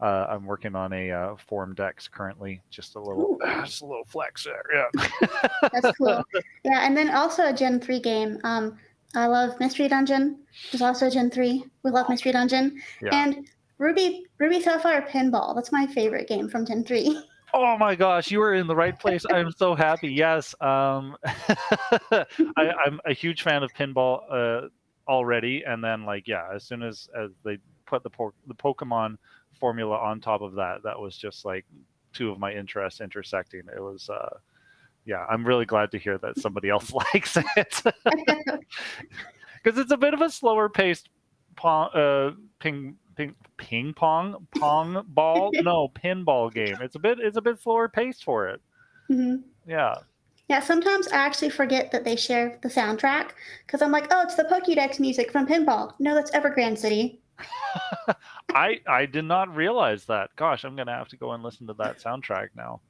I'm working on a Form Dex currently. Just a little flex there. Yeah. That's cool. Yeah, and then also a Gen 3 game. I love Mystery Dungeon, which is also Gen 3. We love Mystery Dungeon. Yeah. And Ruby Sapphire Pinball. That's my favorite game from Gen 3. Oh my gosh, you were in the right place. I'm so happy. Yes. I'm a huge fan of pinball already. And then like, yeah, as soon as they put the Pokemon formula on top of that, that was just like two of my interests intersecting. It was yeah, I'm really glad to hear that somebody else likes it, because it's a bit of a slower paced pinball game. It's a bit slower paced for it. Yeah. Yeah, sometimes I actually forget that they share the soundtrack because I'm like, oh, it's the Pokédex music from Pinball. No, that's Evergrande City. I did not realize that. Gosh, I'm gonna have to go and listen to that soundtrack now.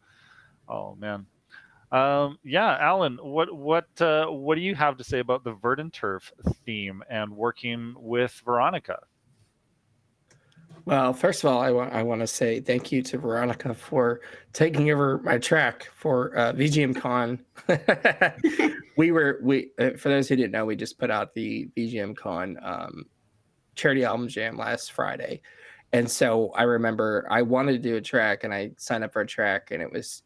Oh man. Yeah, Alan, what do you have to say about the Verdant Turf theme and working with Veronica? Well, first of all, I want to say thank you to Veronica for taking over my track for VGM Con. we for those who didn't know, we just put out the VGM Con charity album jam last Friday, and so I remember I wanted to do a track, and I signed up for a track, and it was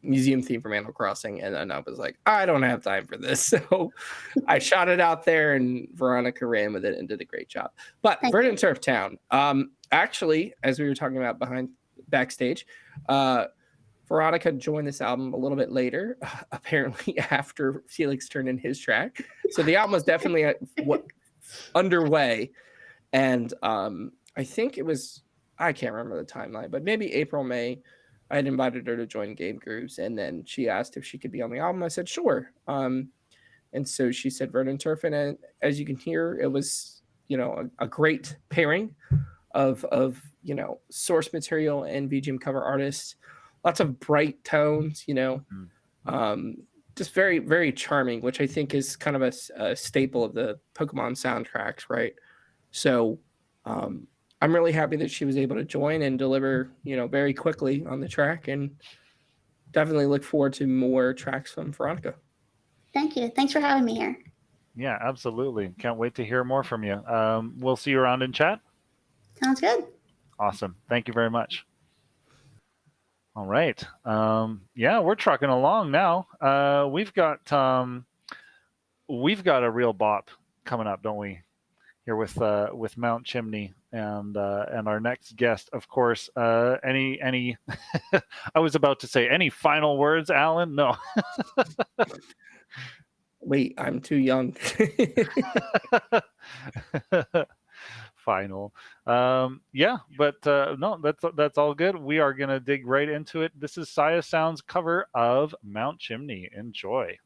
museum theme from Animal Crossing, and then I was like, I don't have time for this, so I shot it out there, and Veronica ran with it and did a great job. But Verdant Turf Town, actually, as we were talking about backstage, Veronica joined this album a little bit later, apparently after Felix turned in his track. So the album was definitely underway. And I think it was, I can't remember the timeline, but maybe April, May, I had invited her to join GameGrooves. And then she asked if she could be on the album. I said, sure. And so she said Vernon Turfin. And as you can hear, it was, a great pairing of source material and VGM cover artists. Lots of bright tones, just very, very charming, which I think is kind of a staple of the Pokemon soundtracks, right? So I'm really happy that she was able to join and deliver, very quickly on the track, and definitely look forward to more tracks from Veronica. Thank you. Thanks for having me here. Yeah, absolutely. Can't wait to hear more from you. We'll see you around in chat. Sounds good. Awesome. Thank you very much. All right. Yeah, we're trucking along now. We've got a real bop coming up, don't we? Here with Mount Chimney and our next guest, of course. Any I was about to say any final words, Alan? No. Wait, I'm too young. Final. Yeah, but no, that's all good. We are gonna dig right into it. This is Saya Sound's cover of Mount Chimney. Enjoy.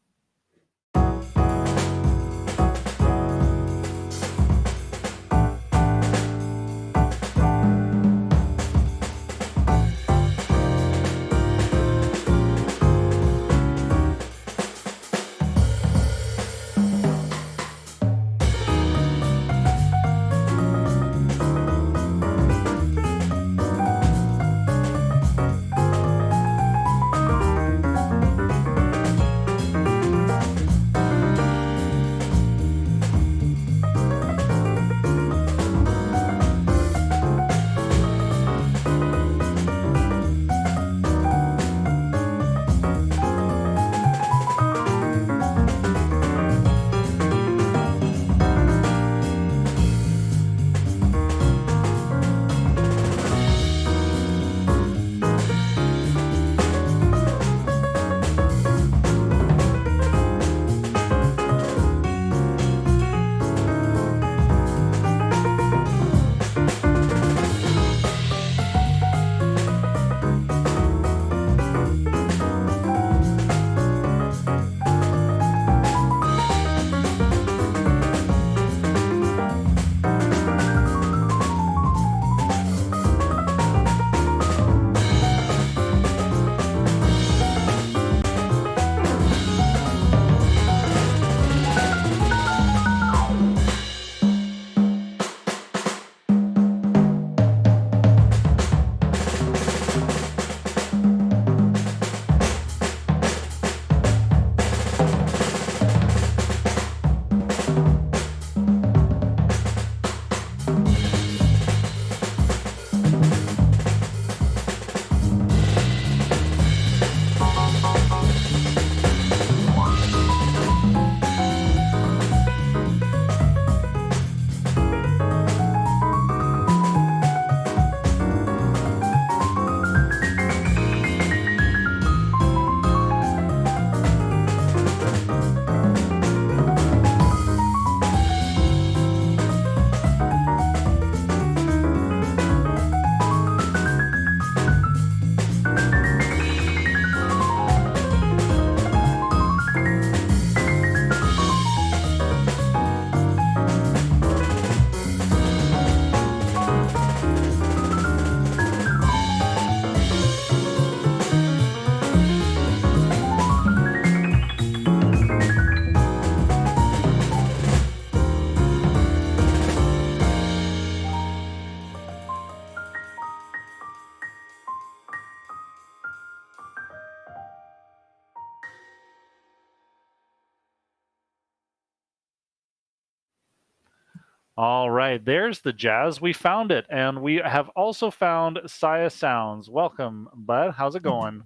All right, there's the jazz. We found it, and we have also found Saya Sounds. Welcome, bud. How's it going?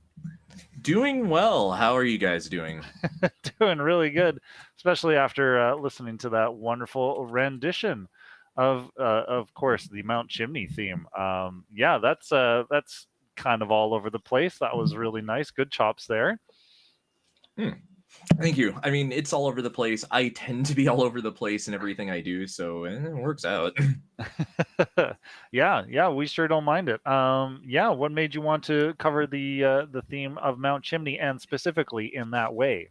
Doing well. How are you guys doing? Doing really good, especially after listening to that wonderful rendition of course, the Mount Chimney theme. Yeah, that's kind of all over the place. That was really nice. Good chops there. Thank you. I mean, it's all over the place. I tend to be all over the place in everything I do, so it works out. Yeah, we sure don't mind it. Yeah, what made you want to cover the theme of Mount Chimney, and specifically in that way?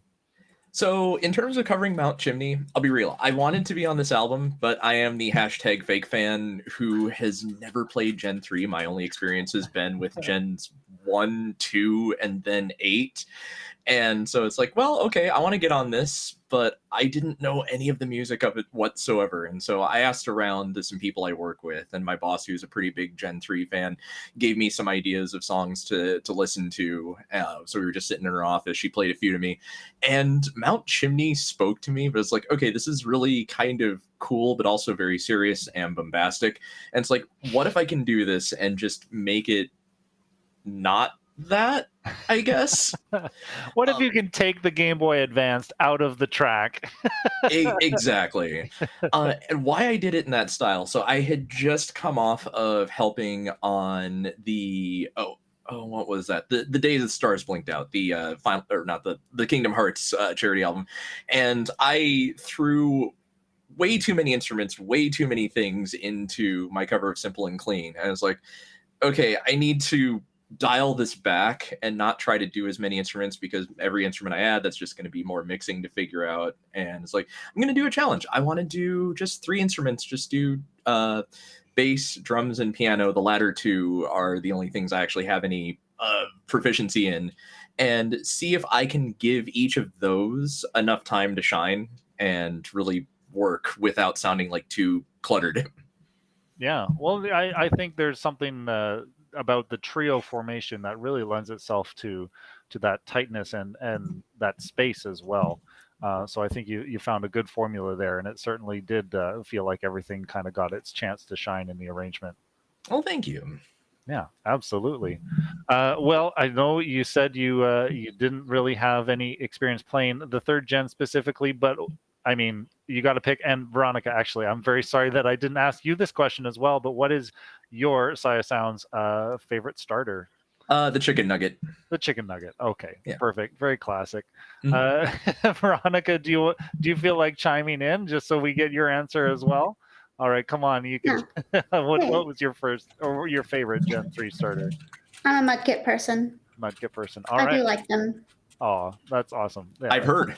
So, in terms of covering Mount Chimney, I'll be real. I wanted to be on this album, but I am the hashtag fake fan who has never played Gen 3. My only experience has been with Gens 1, 2, and then 8. And so it's like, well, okay, I want to get on this, but I didn't know any of the music of it whatsoever. And so I asked around to some people I work with, and my boss, who's a pretty big Gen 3 fan, gave me some ideas of songs to listen to. So we were just sitting in her office. She played a few to me, and Mount Chimney spoke to me, but it's like, okay, this is really kind of cool, but also very serious and bombastic. And it's like, what if I can do this and just make it not that, I guess? What if you can take the Game Boy Advanced out of the track? Exactly. And why I did it in that style. So I had just come off of helping on the what was that? The Day the Stars Blinked Out, the final, or not, the Kingdom Hearts charity album, and I threw way too many instruments, way too many things into my cover of Simple and Clean. And I was like, okay, I need to dial this back and not try to do as many instruments, because every instrument I add, that's just going to be more mixing to figure out. And it's like, I'm going to do a challenge. I want to do just 3 instruments, just do bass, drums, and piano. The latter 2 are the only things I actually have any proficiency in, and see if I can give each of those enough time to shine and really work without sounding like too cluttered. Yeah, well, I think there's something about the trio formation that really lends itself to that tightness and that space as well. So I think you found a good formula there, and it certainly did feel like everything kind of got its chance to shine in the arrangement. Oh, thank you. Yeah, absolutely. Well, I know you said you didn't really have any experience playing the 3rd gen specifically, but I mean, you got to pick. And Veronica, actually, I'm very sorry that I didn't ask you this question as well, but what is your Saya Sounds favorite starter? The chicken nugget. The chicken nugget. Okay, Yeah. Perfect. Very classic. Veronica, do you feel like chiming in just so we get your answer as well? All right, come on. You can. What was your first or your favorite Gen 3 starter? I'm a Mudkip person. Mudkip person. All I right. do like them. Oh, that's awesome. Yeah, I've heard.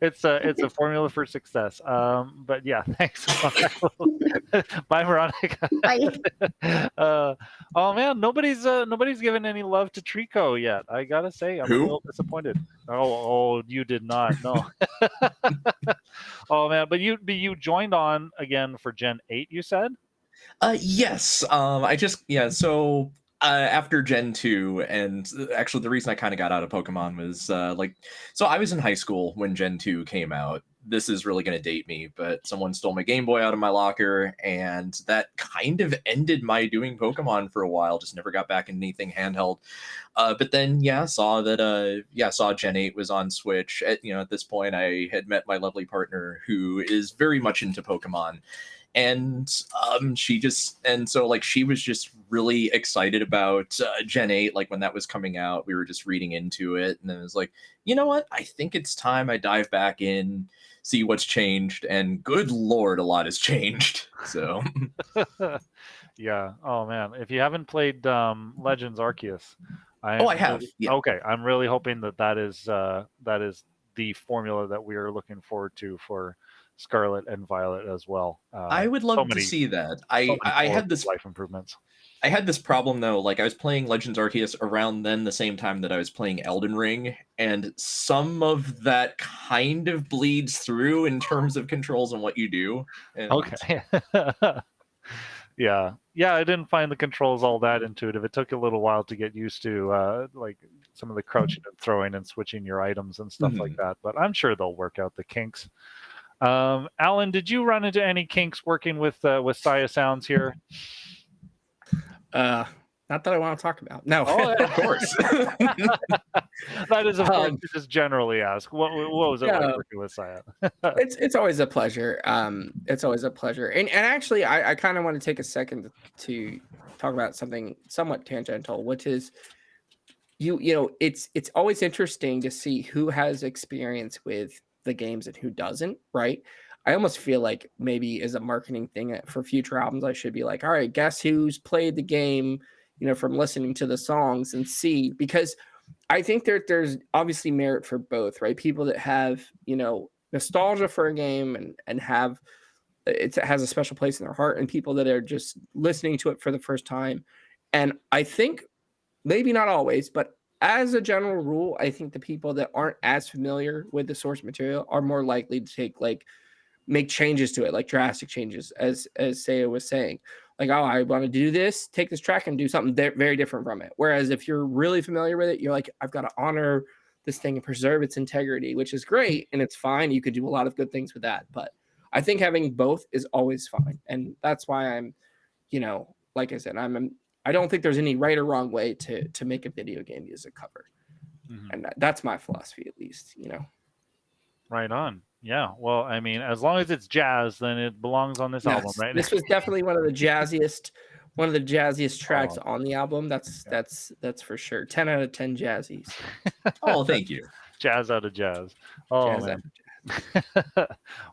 it's a formula for success. But yeah, thanks. Bye, Veronica. Bye. Oh man, nobody's given any love to Trico yet. I gotta say, I'm a little disappointed. Oh, you did not. No. Oh man, but you joined on again for Gen 8, you said? Yes. So after Gen 2, and actually the reason I kind of got out of Pokemon was so I was in high school when Gen 2 came out. This is really going to date me, but someone stole my Game Boy out of my locker, and that kind of ended my doing Pokemon for a while. Just never got back into anything handheld. But then, saw Gen 8 was on Switch. At this point, I had met my lovely partner, who is very much into Pokemon. And she was just really excited about Gen 8. Like when that was coming out, we were just reading into it, and then it was like, you know what? I think it's time I dive back in, see what's changed, and good Lord, a lot has changed. So yeah. Oh man, if you haven't played Legends Arceus, I have. Yeah. Okay, I'm really hoping that is the formula that we are looking forward to for Scarlet and Violet as well. I would love to see that. I had this life improvements. I had this problem though, like I was playing Legends Arceus around then the same time that I was playing Elden Ring, and some of that kind of bleeds through in terms of controls and what you do. And okay. Yeah, I didn't find the controls all that intuitive. It took a little while to get used to like some of the crouching and throwing and switching your items and stuff like that, but I'm sure they'll work out the kinks. Alan, did you run into any kinks working with Saya Sounds here? Not that I want to talk about. No, of course. That is, of course, to just generally ask. What was it like working with Saya? It's always a pleasure. It's always a pleasure. And actually, I kind of want to take a second to talk about something somewhat tangential, which is it's always interesting to see who has experience with the games and who doesn't, right? I almost feel like maybe as a marketing thing for future albums, I should be like, all right, guess who's played the game, from listening to the songs and see, because I think there's obviously merit for both, right? People that have, nostalgia for a game and have it has a special place in their heart, and people that are just listening to it for the first time. And I think maybe not always, but as a general rule, I think the people that aren't as familiar with the source material are more likely to make changes to it, like drastic changes, as Saya was saying. Like, oh, I want to do this, take this track and do something very different from it. Whereas if you're really familiar with it, you're like, I've got to honor this thing and preserve its integrity, which is great and it's fine. You could do a lot of good things with that. But I think having both is always fine. And that's why I'm, like I said, I don't think there's any right or wrong way to make a video game music cover. Mhm. And that's my philosophy, at least, Right on. Yeah. Well, I mean, as long as it's jazz, then it belongs on this album, right? This was definitely one of the jazziest tracks on the album. That's for sure. 10 out of 10 jazzies. Oh, thank you. Jazz out of jazz. Oh, Jazz man. out of jazz.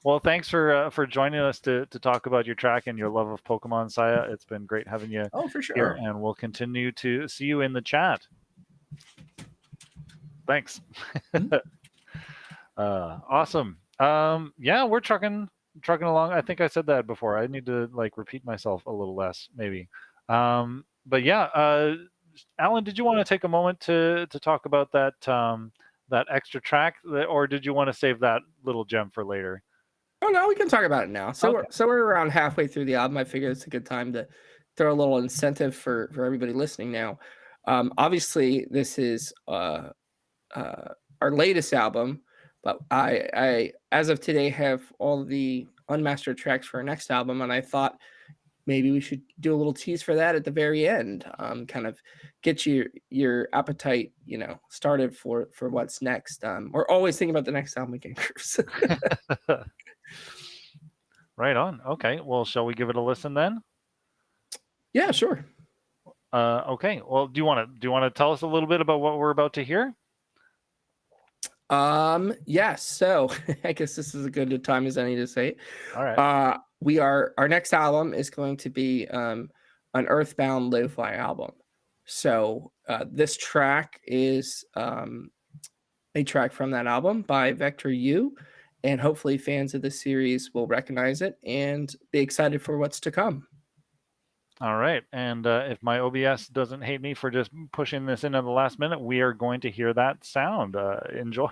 Well, thanks for joining us to talk about your track and your love of Pokemon, Saya. It's been great having you Oh, for here, sure. and we'll continue to see you in the chat. Thanks. Awesome. Yeah, we're trucking along. I think I said that before. I need to repeat myself a little less, maybe. But yeah, Alan, did you want to take a moment to talk about that that extra track, or did you want to save that little gem for later? Oh no, we can talk about it now. So Okay. we're around halfway through the album. I figure it's a good time to throw a little incentive for everybody listening now. Obviously, this is our latest album, but I as of today have all the unmastered tracks for our next album, and I thought maybe we should do a little tease for that at the very end. Kind of get your appetite, started for what's next. We're always thinking about the next album at GameGrooves. Right on. Okay. Well, shall we give it a listen then? Yeah, sure. Okay. Well, do you want to tell us a little bit about what we're about to hear? Yes. So I guess this is as good a time as any to say it. All right. Our next album is going to be an Earthbound lo-fi album. So this track is a track from that album by Vector U, and hopefully fans of the series will recognize it and be excited for what's to come. All right. And if my OBS doesn't hate me for just pushing this in at the last minute, we are going to hear that sound. Enjoy.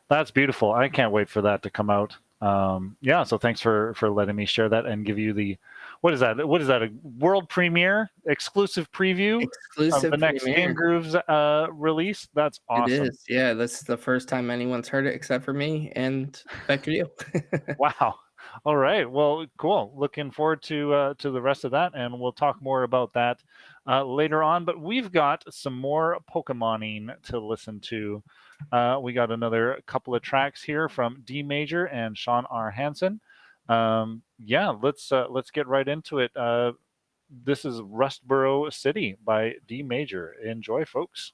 That's beautiful. I can't wait for that to come out. Yeah, so thanks for letting me share that and give you the what is that? What is that? A world premiere exclusive preview of Exclusive the next premiere. GameGrooves release? That's awesome. It is. Yeah, this is the first time anyone's heard it except for me and back to you. Wow. All right. Well, cool. Looking forward to the rest of that, and we'll talk more about that later on. But we've got some more Pokemoning to listen to. We got another couple of tracks here from D Major and Sean R. Hansen. Yeah, let's get right into it. This is Rustboro City by D Major. Enjoy, folks.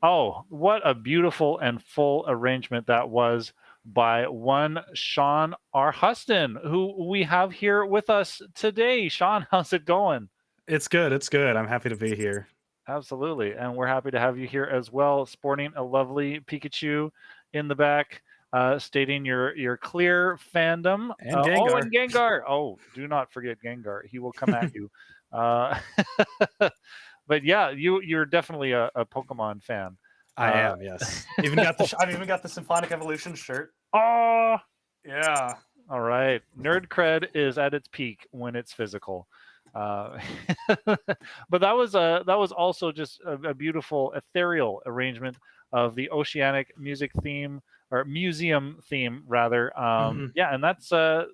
Oh, what a beautiful and full arrangement that was by one Sean R. Huston, who we have here with us today. Sean, how's it going? It's good. It's good. I'm happy to be here. Absolutely. And we're happy to have you here as well, sporting a lovely Pikachu in the back, stating your clear fandom. And Oh, Gengar. and Gengar. Oh, do not forget Gengar. He will come at you. Uh, but yeah, you're definitely a Pokemon fan. I am, yes. I've even got the Symphonic Evolution shirt. Oh, Yeah. all right. Nerd cred is at its peak when it's physical. But that was also just a beautiful ethereal arrangement of the oceanic music theme, or museum theme rather. Yeah, and that's a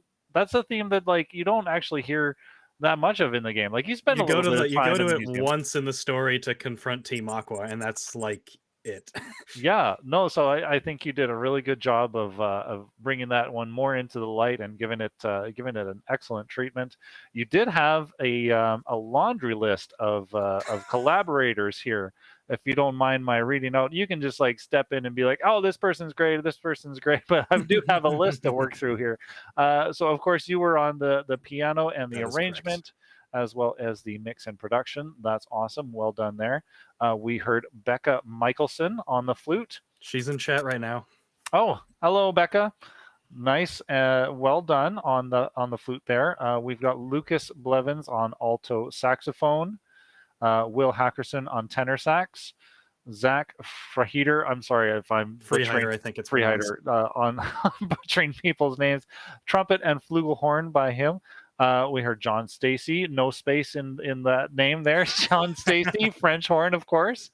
theme that like you don't actually hear that much of in the game. Like you spend You a go little to bit of time in the it museum. once in the story to confront Team Aqua, and that's like it. Yeah, no. So I think you did a really good job of bringing that one more into the light and giving it an excellent treatment. You did have a laundry list of collaborators here. If you don't mind my reading out, you can just like step in and be like, "Oh, this person's great, this person's great." But I do have a list to work through here. So of course you were on the piano and the That is arrangement, as well as the mix and production. That's awesome. Well done there. We heard Becca Michelson on the flute. She's in chat right now. Oh, hello, Becca. Nice. Well done on the flute there. We've got Lucas Blevins on alto saxophone. Will Hackerson on tenor sax. Zach Frehider, I'm sorry if I'm Freehider, I think it's Freehider on butchering people's names. Trumpet and flugelhorn by him. We heard John Stacy, no space in that name there. John Stacy, French horn, of course.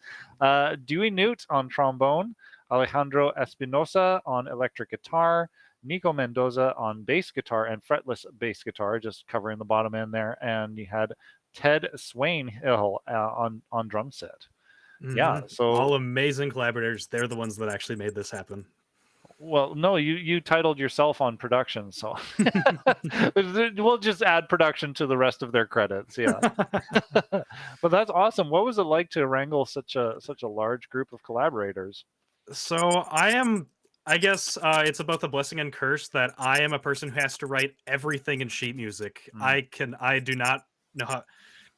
Dewey Newt on trombone. Alejandro Espinosa on electric guitar. Nico Mendoza on bass guitar and fretless bass guitar, just covering the bottom end there. And you had Ted Swainhill on drum set. Yeah, so all amazing collaborators. They're the ones that actually made this happen. Well, no, you titled yourself on production, so we'll just add production to the rest of their credits. Yeah, but that's awesome. What was it like to wrangle such a large group of collaborators? So I guess it's both a blessing and curse that I am a person who has to write everything in sheet music. I do not know how.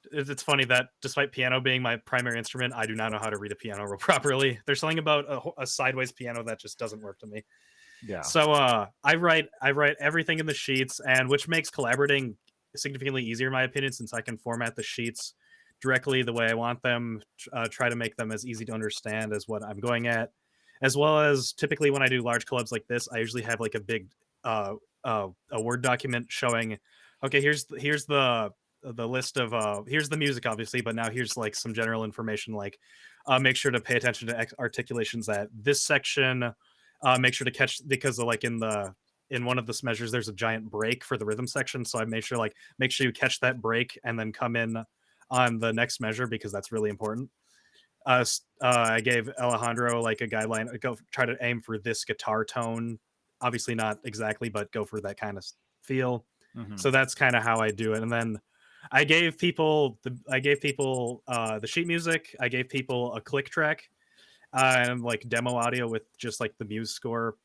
It's funny that despite piano being my primary instrument, I do not know how to read a piano roll properly. There's something about a sideways piano that just doesn't work to me. Yeah. So I write everything in the sheets, and which makes collaborating significantly easier in my opinion, since I can format the sheets directly the way I want them, try to make them as easy to understand as what I'm going at, as well as typically when I do large collabs like this, I usually have like a big a Word document showing, okay, here's the list of here's the music obviously, but now here's like some general information, like make sure to pay attention to articulations at this section, make sure to catch, because like in one of the measures there's a giant break for the rhythm section, so I make sure you catch that break and then come in on the next measure, because that's really important. I gave Alejandro like a guideline, go try to aim for this guitar tone, obviously not exactly, but go for that kind of feel. So that's kind of how I do it. And then I gave people the sheet music. I gave people a click track and like demo audio with just like the Muse score,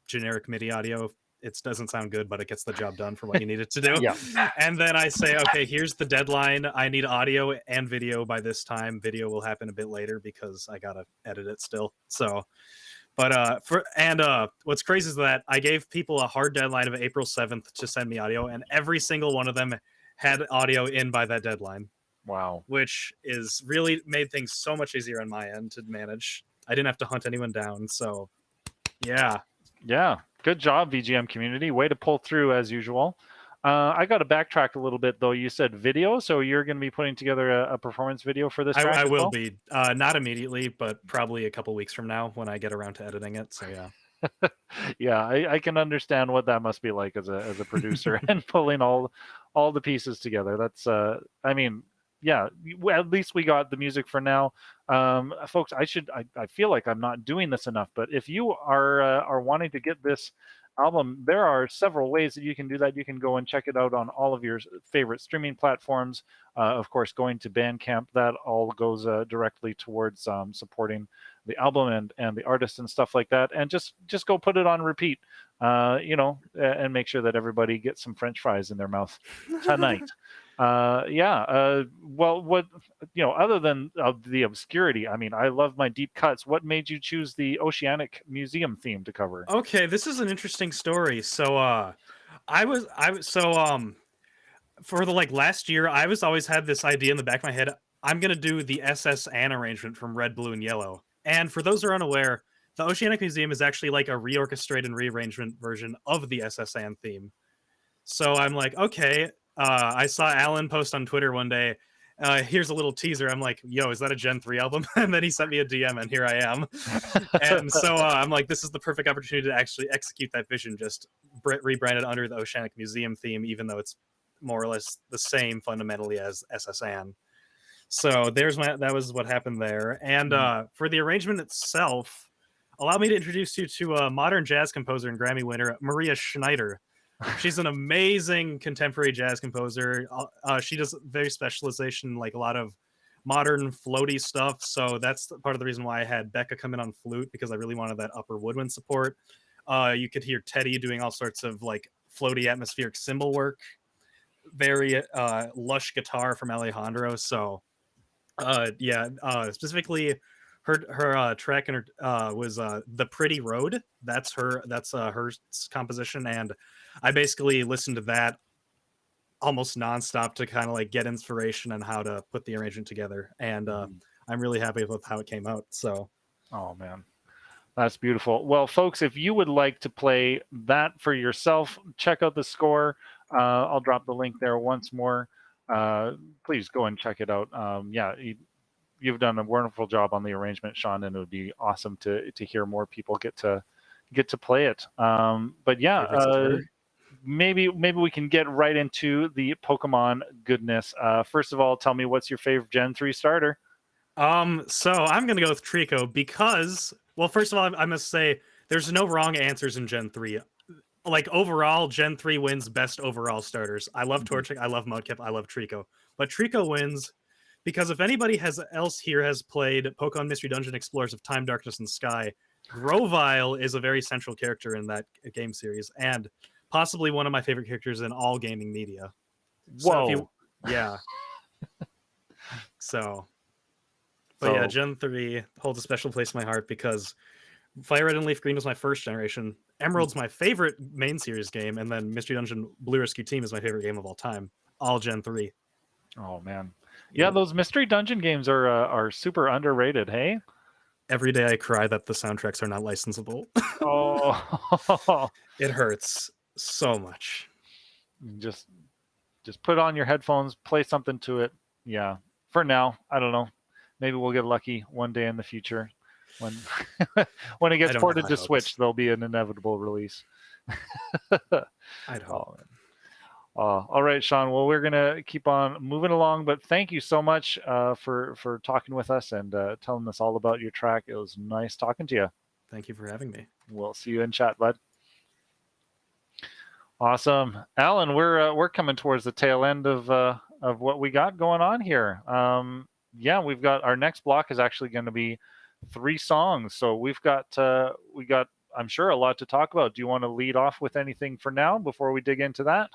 generic MIDI audio. It doesn't sound good, but it gets the job done for what you need it to do. Yeah. And then I say, okay, here's the deadline. I need audio and video by this time. Video will happen a bit later because I gotta edit it still. So, but what's crazy is that I gave people a hard deadline of April 7th to send me audio, and every single one of them had audio in by that deadline. Wow. Which is really made things so much easier on my end to manage. I didn't have to hunt anyone down. So yeah. Yeah. Good job, VGM community. Way to pull through as usual. I got to backtrack a little bit though. You said video, so you're going to be putting together a performance video for this track? I will be. Not immediately, but probably a couple weeks from now when I get around to editing it. So yeah. Yeah, I can understand what that must be like as a producer and pulling all the pieces together. That's I mean, yeah, at least we got the music for now. Folks, I feel like I'm not doing this enough, but if you are wanting to get this album, there are several ways that you can do that. You can go and check it out on all of your favorite streaming platforms. Of course, going to Bandcamp, that all goes directly towards supporting album and the artist and stuff like that, and just go put it on repeat, and make sure that everybody gets some French fries in their mouth tonight. Well, what, other than the obscurity, I mean, I love my deep cuts. What made you choose the Oceanic Museum theme to cover? Okay, this is an interesting story. So, for the last year, I always had this idea in the back of my head. I'm gonna do the SS Anne arrangement from Red, Blue, and Yellow. And for those who are unaware, the Oceanic Museum is actually like a reorchestrated and rearrangement version of the SS Anne theme. So I'm like, okay. I saw Alan post on Twitter one day, here's a little teaser. I'm like, yo, is that a Gen 3 album? And then he sent me a DM, and here I am. And so I'm like, this is the perfect opportunity to actually execute that vision, just rebranded under the Oceanic Museum theme, even though it's more or less the same fundamentally as SS Anne. So that was what happened there. And for the arrangement itself, allow me to introduce you to a modern jazz composer and Grammy winner, Maria Schneider. She's an amazing contemporary jazz composer. She does very specialization, like a lot of modern floaty stuff. So that's part of the reason why I had Becca come in on flute, because I really wanted that upper woodwind support. You could hear Teddy doing all sorts of like floaty atmospheric cymbal work. Very lush guitar from Alejandro. So specifically her track was The Pretty Road. That's her composition, and I basically listened to that almost nonstop to kind of like get inspiration on how to put the arrangement together. And I'm really happy with how it came out. So, oh man, that's beautiful. Well, folks, if you would like to play that for yourself, check out the score. I'll drop the link there once more. Please go and check it out. You've done a wonderful job on the arrangement, Sean, and it would be awesome to hear more people get to play it. Maybe we can get right into the Pokemon goodness. First of all, tell me, what's your favorite Gen 3 starter? So I'm gonna go with Trico because, well, first of all, I must say there's no wrong answers in Gen 3. Like overall, Gen 3 wins best overall starters. I love Torchic, I love Mudkip, I love Trico, but Trico wins because if anybody else here has played Pokemon Mystery Dungeon Explorers of Time, Darkness, and Sky, Grovyle is a very central character in that game series, and possibly one of my favorite characters in all gaming media. Whoa. Gen 3 holds a special place in my heart because Fire Red and Leaf Green was my first generation. Emerald's my favorite main series game, and then Mystery Dungeon Blue Rescue Team is my favorite game of all time. All Gen 3. Oh man. Yeah, those Mystery Dungeon games are super underrated, hey? Every day I cry that the soundtracks are not licensable. Oh. It hurts so much. Just put on your headphones, play something to it. Yeah. For now, I don't know. Maybe we'll get lucky one day in the future. When it gets ported to Switch, there'll be an inevitable release. I'd hope. All right, Sean. Well, we're gonna keep on moving along, but thank you so much for talking with us and telling us all about your track. It was nice talking to you. Thank you for having me. We'll see you in chat, bud. Awesome, Alan. We're coming towards the tail end of what we got going on here. We've got our next block is actually going to be 3 songs, so we got I'm sure a lot to talk about. Do you want to lead off with anything for now before we dig into that?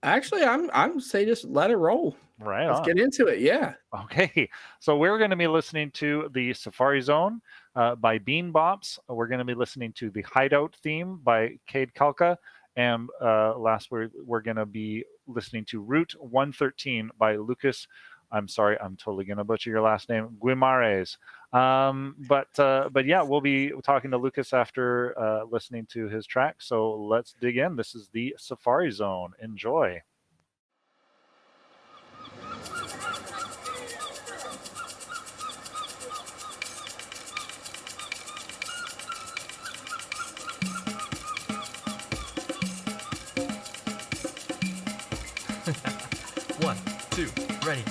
Actually, I'm say just let it roll. Right. Let's get into it. Yeah. Okay. So we're going to be listening to the Safari Zone by Bean Bops. We're going to be listening to the Hideout theme by Cade Kalka, and last we're going to be listening to Route 113 by Lucas. I'm sorry, I'm totally going to butcher your last name, Guimares. But yeah, we'll be talking to Lucas after listening to his track. So let's dig in. This is the Safari Zone. Enjoy. One, two, ready.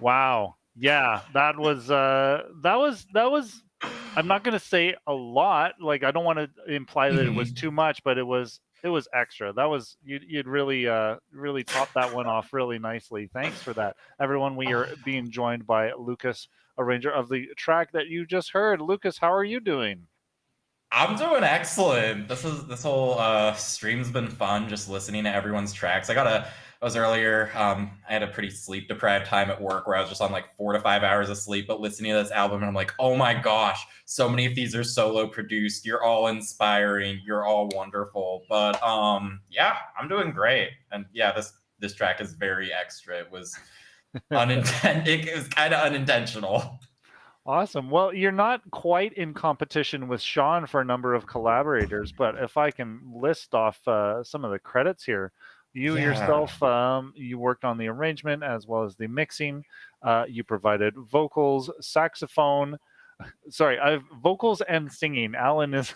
Wow. Yeah, that was I'm not going to say a lot. Like I don't want to imply that it was too much, but it was extra. That was you'd really really topped that one off really nicely. Thanks for that. Everyone, we are being joined by Lucas, arranger of the track that you just heard. Lucas, how are you doing? I'm doing excellent. This whole stream's been fun, just listening to everyone's tracks. I was earlier, I had a pretty sleep deprived time at work where I was just on like 4 to 5 hours of sleep, but listening to this album and I'm like, oh my gosh, so many of these are solo produced. You're all inspiring. You're all wonderful. But yeah, I'm doing great. And yeah, this track is very extra. It was it was kind of unintentional. Awesome. Well, you're not quite in competition with Sean for a number of collaborators, but if I can list off some of the credits here, you yourself, you worked on the arrangement as well as the mixing. You provided vocals, saxophone. Sorry, I've vocals and singing. Alan, is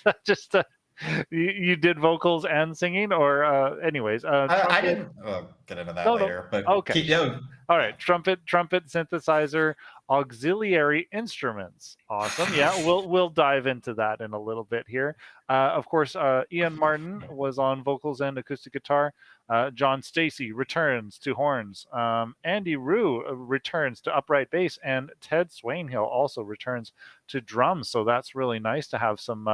that just you did vocals and singing, or anyways? I didn't get into that later, but okay. All right, trumpet, synthesizer, auxiliary instruments. Awesome. Yeah, we'll dive into that in a little bit here. Of course, Ian Martin was on vocals and acoustic guitar. John Stacy returns to horns. Andy Rue returns to upright bass, and Ted Swainhill also returns to drums. So that's really nice to have some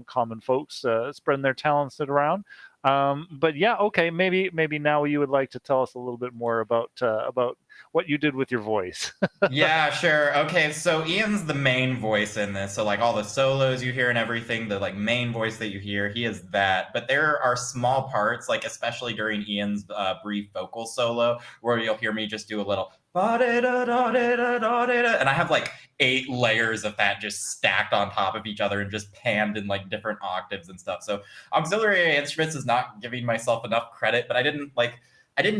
common folks spreading their talents around. But yeah, okay, maybe now you would like to tell us a little bit more about what you did with your voice. Yeah, sure. Okay, so Ian's the main voice in this. So like all the solos you hear and everything, the like main voice that you hear, he is that. But there are small parts, like especially during Ian's brief vocal solo, where you'll hear me just do a little and I have like 8 layers of that just stacked on top of each other and just panned in like different octaves and stuff. So auxiliary instruments is not giving myself enough credit, but I didn't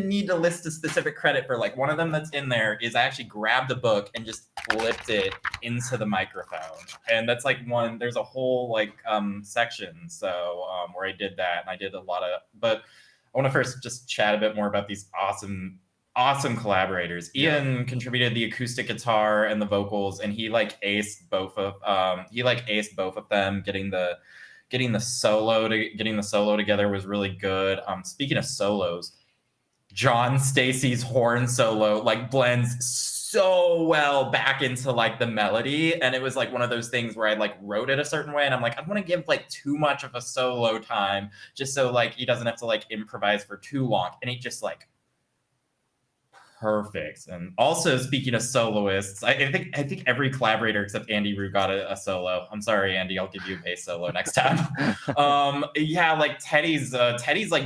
need to list a specific credit for like one of them that's in there is I actually grabbed a book and just flipped it into the microphone. And that's like there's a whole like section. So where I did that, and I did a lot of, but I want to first just chat a bit more about these awesome collaborators. Ian contributed the acoustic guitar and the vocals, and he aced both of them. Getting the solo together was really good. Speaking of solos, John Stacy's horn solo blends so well back into the melody, and it was one of those things where I wrote it a certain way, and I'm like, I don't want to give too much of a solo time, just so he doesn't have to improvise for too long, and he just perfect. And also, speaking of soloists, I think every collaborator except Andy Rue got a solo. I'm sorry, Andy, I'll give you a bass solo next time. Teddy's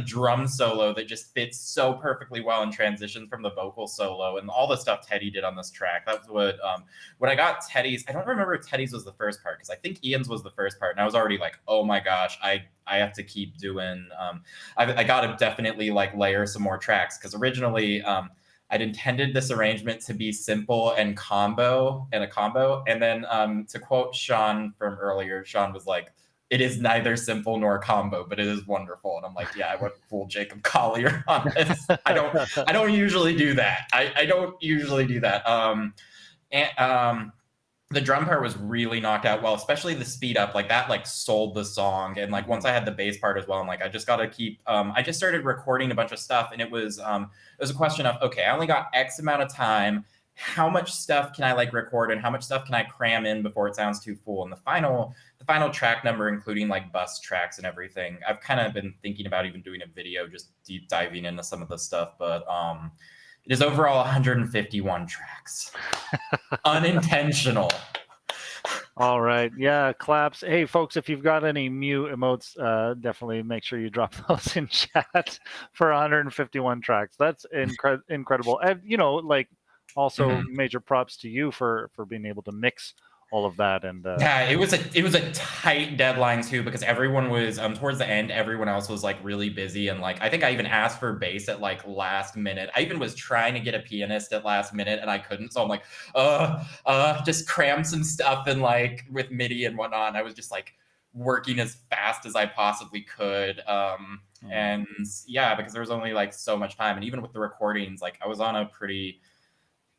drum solo that just fits so perfectly well and transitions from the vocal solo, and all the stuff Teddy did on this track. That's what when I got Teddy's, I don't remember if Teddy's was the first part, because I think Ian's was the first part, and I was already like, oh my gosh, I have to keep doing I gotta definitely layer some more tracks, because originally I'd intended this arrangement to be simple and a combo. And then to quote Sean from earlier, Sean was like, it is neither simple nor combo, but it is wonderful. And I'm like, yeah, I went full Jacob Collier on this. I don't usually do that. I don't usually do that. The drum part was really knocked out well, especially the speed up, that sold the song. And once I had the bass part as well, I'm like, I just got to keep, I just started recording a bunch of stuff, and it was a question of, okay, I only got X amount of time. How much stuff can I record, and how much stuff can I cram in before it sounds too full? And the final track number, including bus tracks and everything, I've kind of been thinking about even doing a video, just deep diving into some of the stuff, but it is overall 151 tracks. Unintentional. All right. Yeah, claps. Hey, folks, if you've got any Mew emotes, definitely make sure you drop those in chat for 151 tracks. That's incredible. And, also major props to you for being able to mix all of that. And yeah, it was a tight deadline too, because everyone was towards the end, everyone else was really busy, and I think I even asked for bass at last minute. I even was trying to get a pianist at last minute, and I couldn't, so I'm like, just cram some stuff in with MIDI and whatnot. And I was just working as fast as I possibly could, and yeah, because there was only so much time, and even with the recordings, I was on a pretty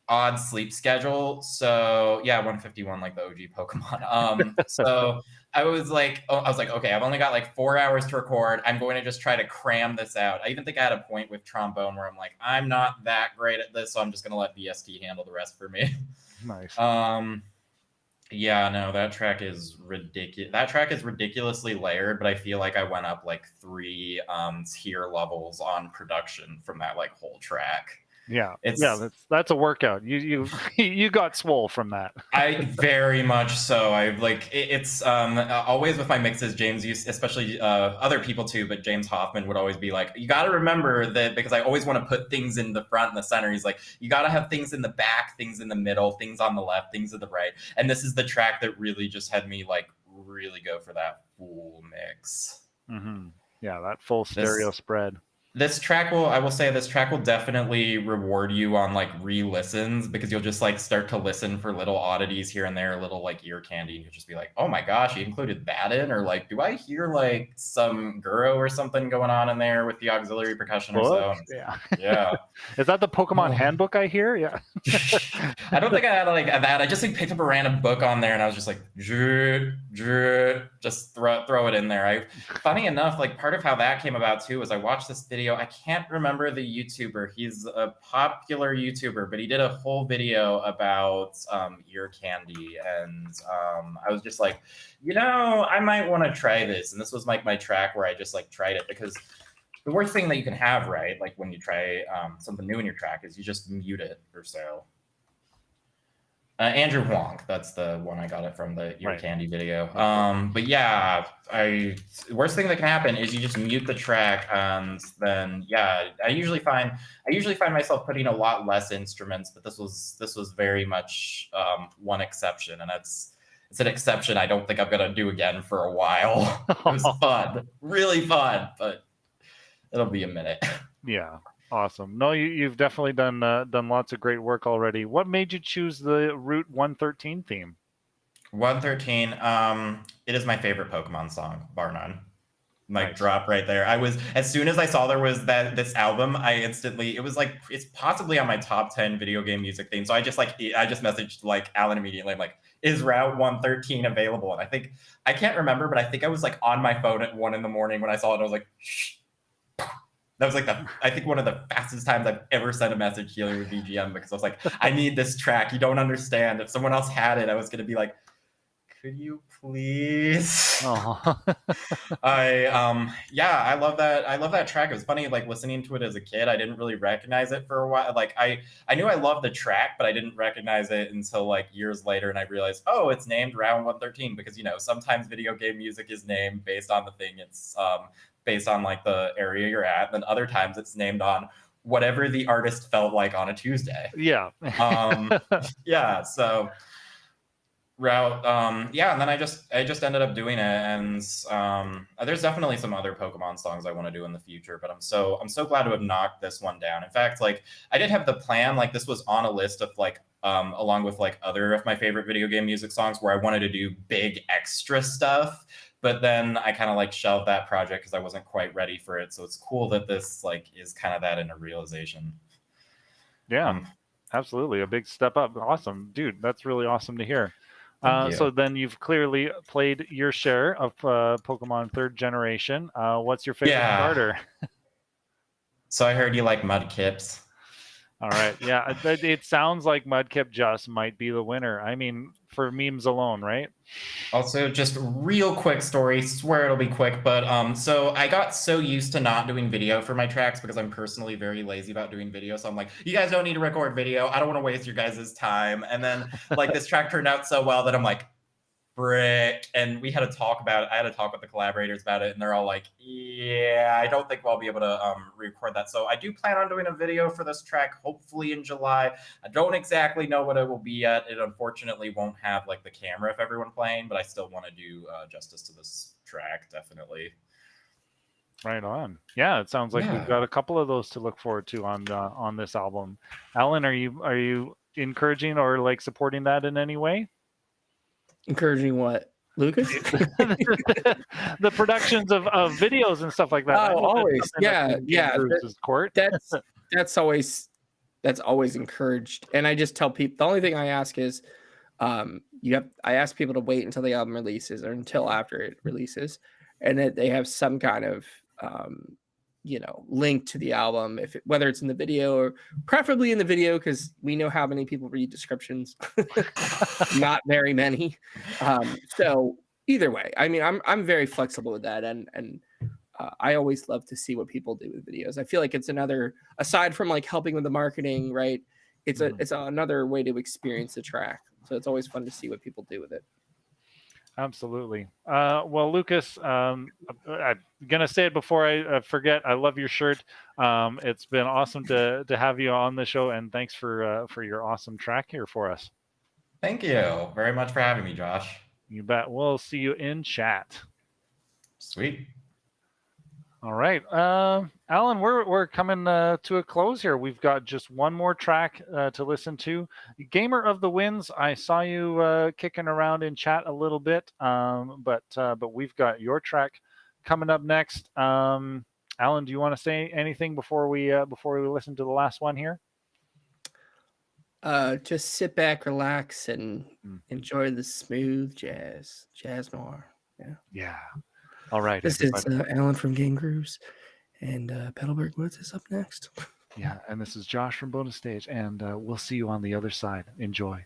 odd sleep schedule. So yeah, 151 like the OG Pokemon. So I was like, okay, I've only got like 4 hours to record. I'm going to just try to cram this out. I even think I had a point with trombone where I'm like, I'm not that great at this, so I'm just gonna let VST handle the rest for me. Nice. Yeah, no, that track is ridiculous. That track is ridiculously layered, but I feel like I went up like 3 tier levels on production from that like whole track. Yeah, It's that's a workout. You you got swole from that. I very much so. I like it's always with my mixes. James used, especially other people too, but James Hoffman would always be like, "You got to remember that," because I always want to put things in the front and the center. He's like, "You got to have things in the back, things in the middle, things on the left, things to the right." And this is the track that really just had me like really go for that full mix. Mm-hmm. Yeah, that full stereo spread. This track will, I will say, this track will definitely reward you on like re-listens, because you'll just like start to listen for little oddities here and there, little like ear candy, and you'll just be like, oh my gosh, he included that in, or like, do I hear like some Guro or something going on in there with the auxiliary percussion or so? Yeah. Yeah. Is that the Pokemon handbook I hear? Yeah. I don't think I had like that. I just like picked up a random book on there and I was just like, just throw it in there. Funny enough, like part of how that came about too was I watched this video. I can't remember the YouTuber. He's a popular YouTuber, but he did a whole video about ear candy, and I was just like, I might want to try this. And this was like my track where I just like tried it, because the worst thing that you can have, right, like when you try something new in your track, is you just mute it or so. Andrew Huang, that's the one I got it from, the ear candy video. But yeah, worst thing that can happen is you just mute the track, and then yeah, I usually find myself putting a lot less instruments, but this was very much one exception, and it's an exception I don't think I'm gonna do again for a while. It was fun, really fun, but it'll be a minute. Yeah. Awesome. No, you've definitely done lots of great work already. What made you choose the Route 113 theme? 113, it is my favorite Pokemon song, bar none. Mic Nice. drop right there. I was, as soon as I saw there was this album, it was like, it's possibly on my top 10 video game music theme. So I just messaged like Alan immediately. I'm like, is Route 113 available? And I can't remember, but I think I was like on my phone at 1 a.m. when I saw it. And I was like, shh. That was like I think one of the fastest times I've ever sent a message here with VGM, because I was like, I need this track. You don't understand. If someone else had it, I was going to be like, could you please? I love that. I love that track. It was funny, like listening to it as a kid. I didn't really recognize it for a while. Like I knew I loved the track, but I didn't recognize it until like years later, and I realized, oh, it's named Round 113, because sometimes video game music is named based on the thing it's based on like the area you're at, and then other times it's named on whatever the artist felt like on a Tuesday. Yeah. Yeah. So Route, and then I just ended up doing it, and there's definitely some other Pokemon songs I want to do in the future, but I'm so glad to have knocked this one down. In fact, like I did have the plan, like this was on a list of like along with like other of my favorite video game music songs, where I wanted to do big extra stuff. But then I kind of like shelved that project because I wasn't quite ready for it. So it's cool that this like is kind of that in a realization. Yeah, absolutely. A big step up. Awesome, dude. That's really awesome to hear. So then you've clearly played your share of Pokemon 3rd generation. What's your favorite starter? So I heard you like Mudkips. All right. Yeah, it sounds like Mudkip just might be the winner. I mean, for memes alone, right? Also, just real quick story. Swear it'll be quick, but so I got so used to not doing video for my tracks because I'm personally very lazy about doing video. So I'm like, you guys don't need to record video. I don't want to waste your guys' time. And then like this track turned out so well that I'm like, frick. And we had to talk about it. I had to talk with the collaborators about it, and they're all like, yeah, I don't think we'll be able to record that. So I do plan on doing a video for this track, hopefully in July. I don't exactly know what it will be yet. It unfortunately won't have like the camera of everyone playing, but I still want to do justice to this track, definitely. Right on. Yeah, it sounds like we've got a couple of those to look forward to on this album. Alan, are you encouraging or like supporting that in any way? Encouraging what, Lucas? The productions of videos and stuff like that. Oh, always. Yeah. Court. That's always that's always encouraged. And I just tell people, the only thing I ask is, I ask people to wait until the album releases or until after it releases, and that they have some kind of link to the album, whether it's in the video or preferably in the video, because we know how many people read descriptions. Not very many. So either way, I mean, I'm very flexible with that, and I always love to see what people do with videos. I feel like it's another, aside from like helping with the marketing, right? It's another way to experience the track. So it's always fun to see what people do with it. Absolutely. Well, Lucas, I'm gonna say it before I forget. I love your shirt. It's been awesome to have you on the show, and thanks for your awesome track here for us. Thank you very much for having me, Josh. You bet. We'll see you in chat. Sweet. All right, Alan, we're coming to a close here. We've got just one more track to listen to. Gamer of the Winds, I saw you kicking around in chat a little bit, but we've got your track coming up next. Alan, do you want to say anything before we listen to the last one here? Just sit back, relax, and enjoy the smooth jazz noir. Yeah. All right. This is Alan from GameGrooves, and Petalburg Woods is up next. Yeah, and this is Josh from Bonus Stage, and we'll see you on the other side. Enjoy.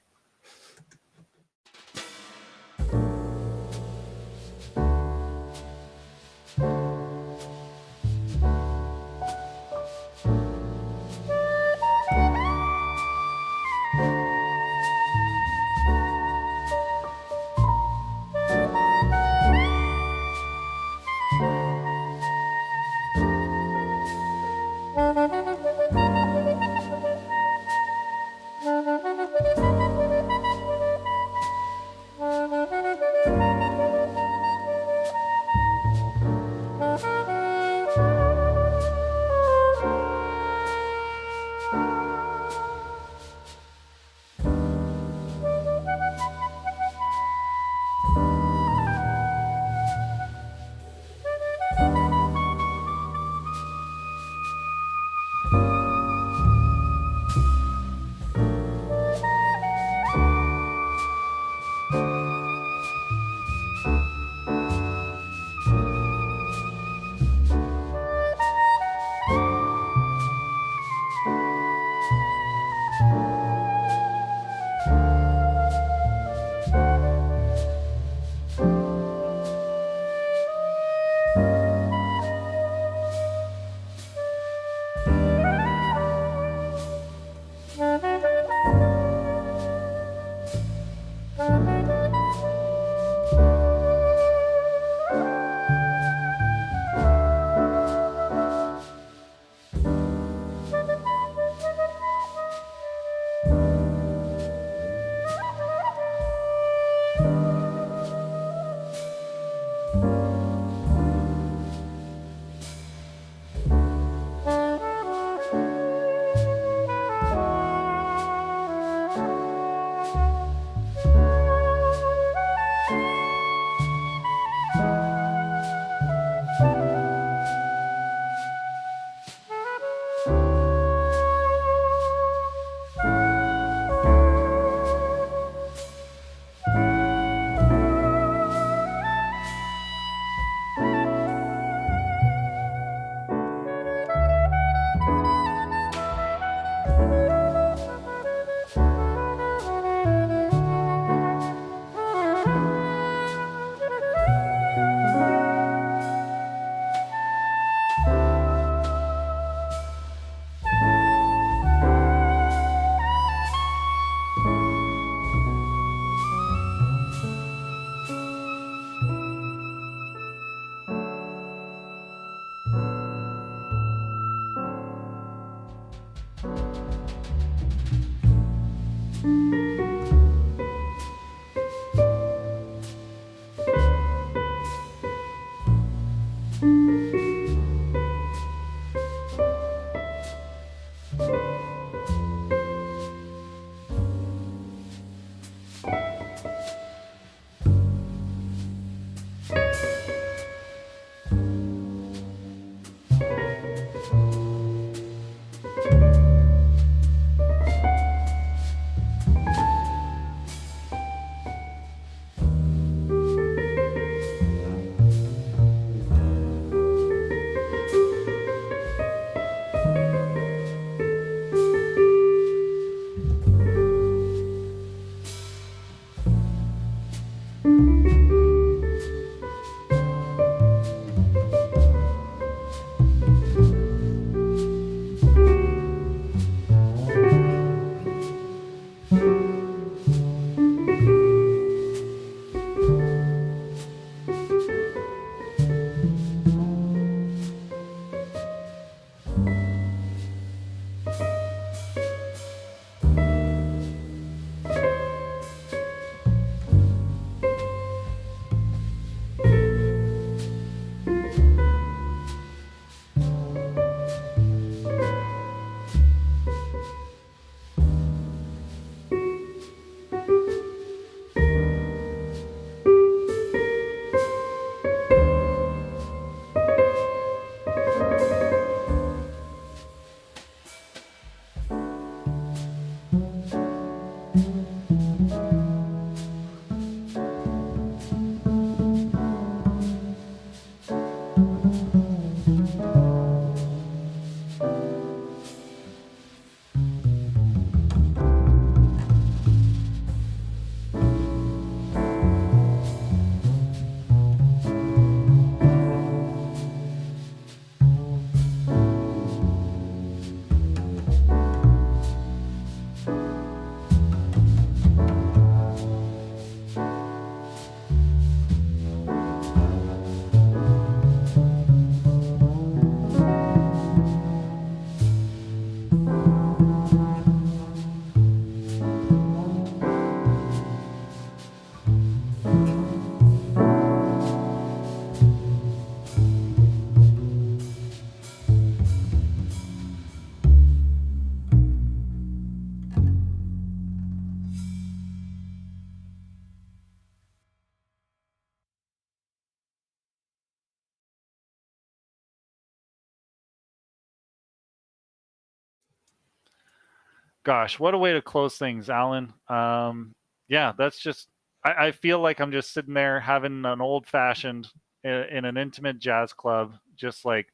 Gosh, what a way to close things, Alan. Yeah, that's just. I feel like I'm just sitting there having an old fashioned in an intimate jazz club, just like,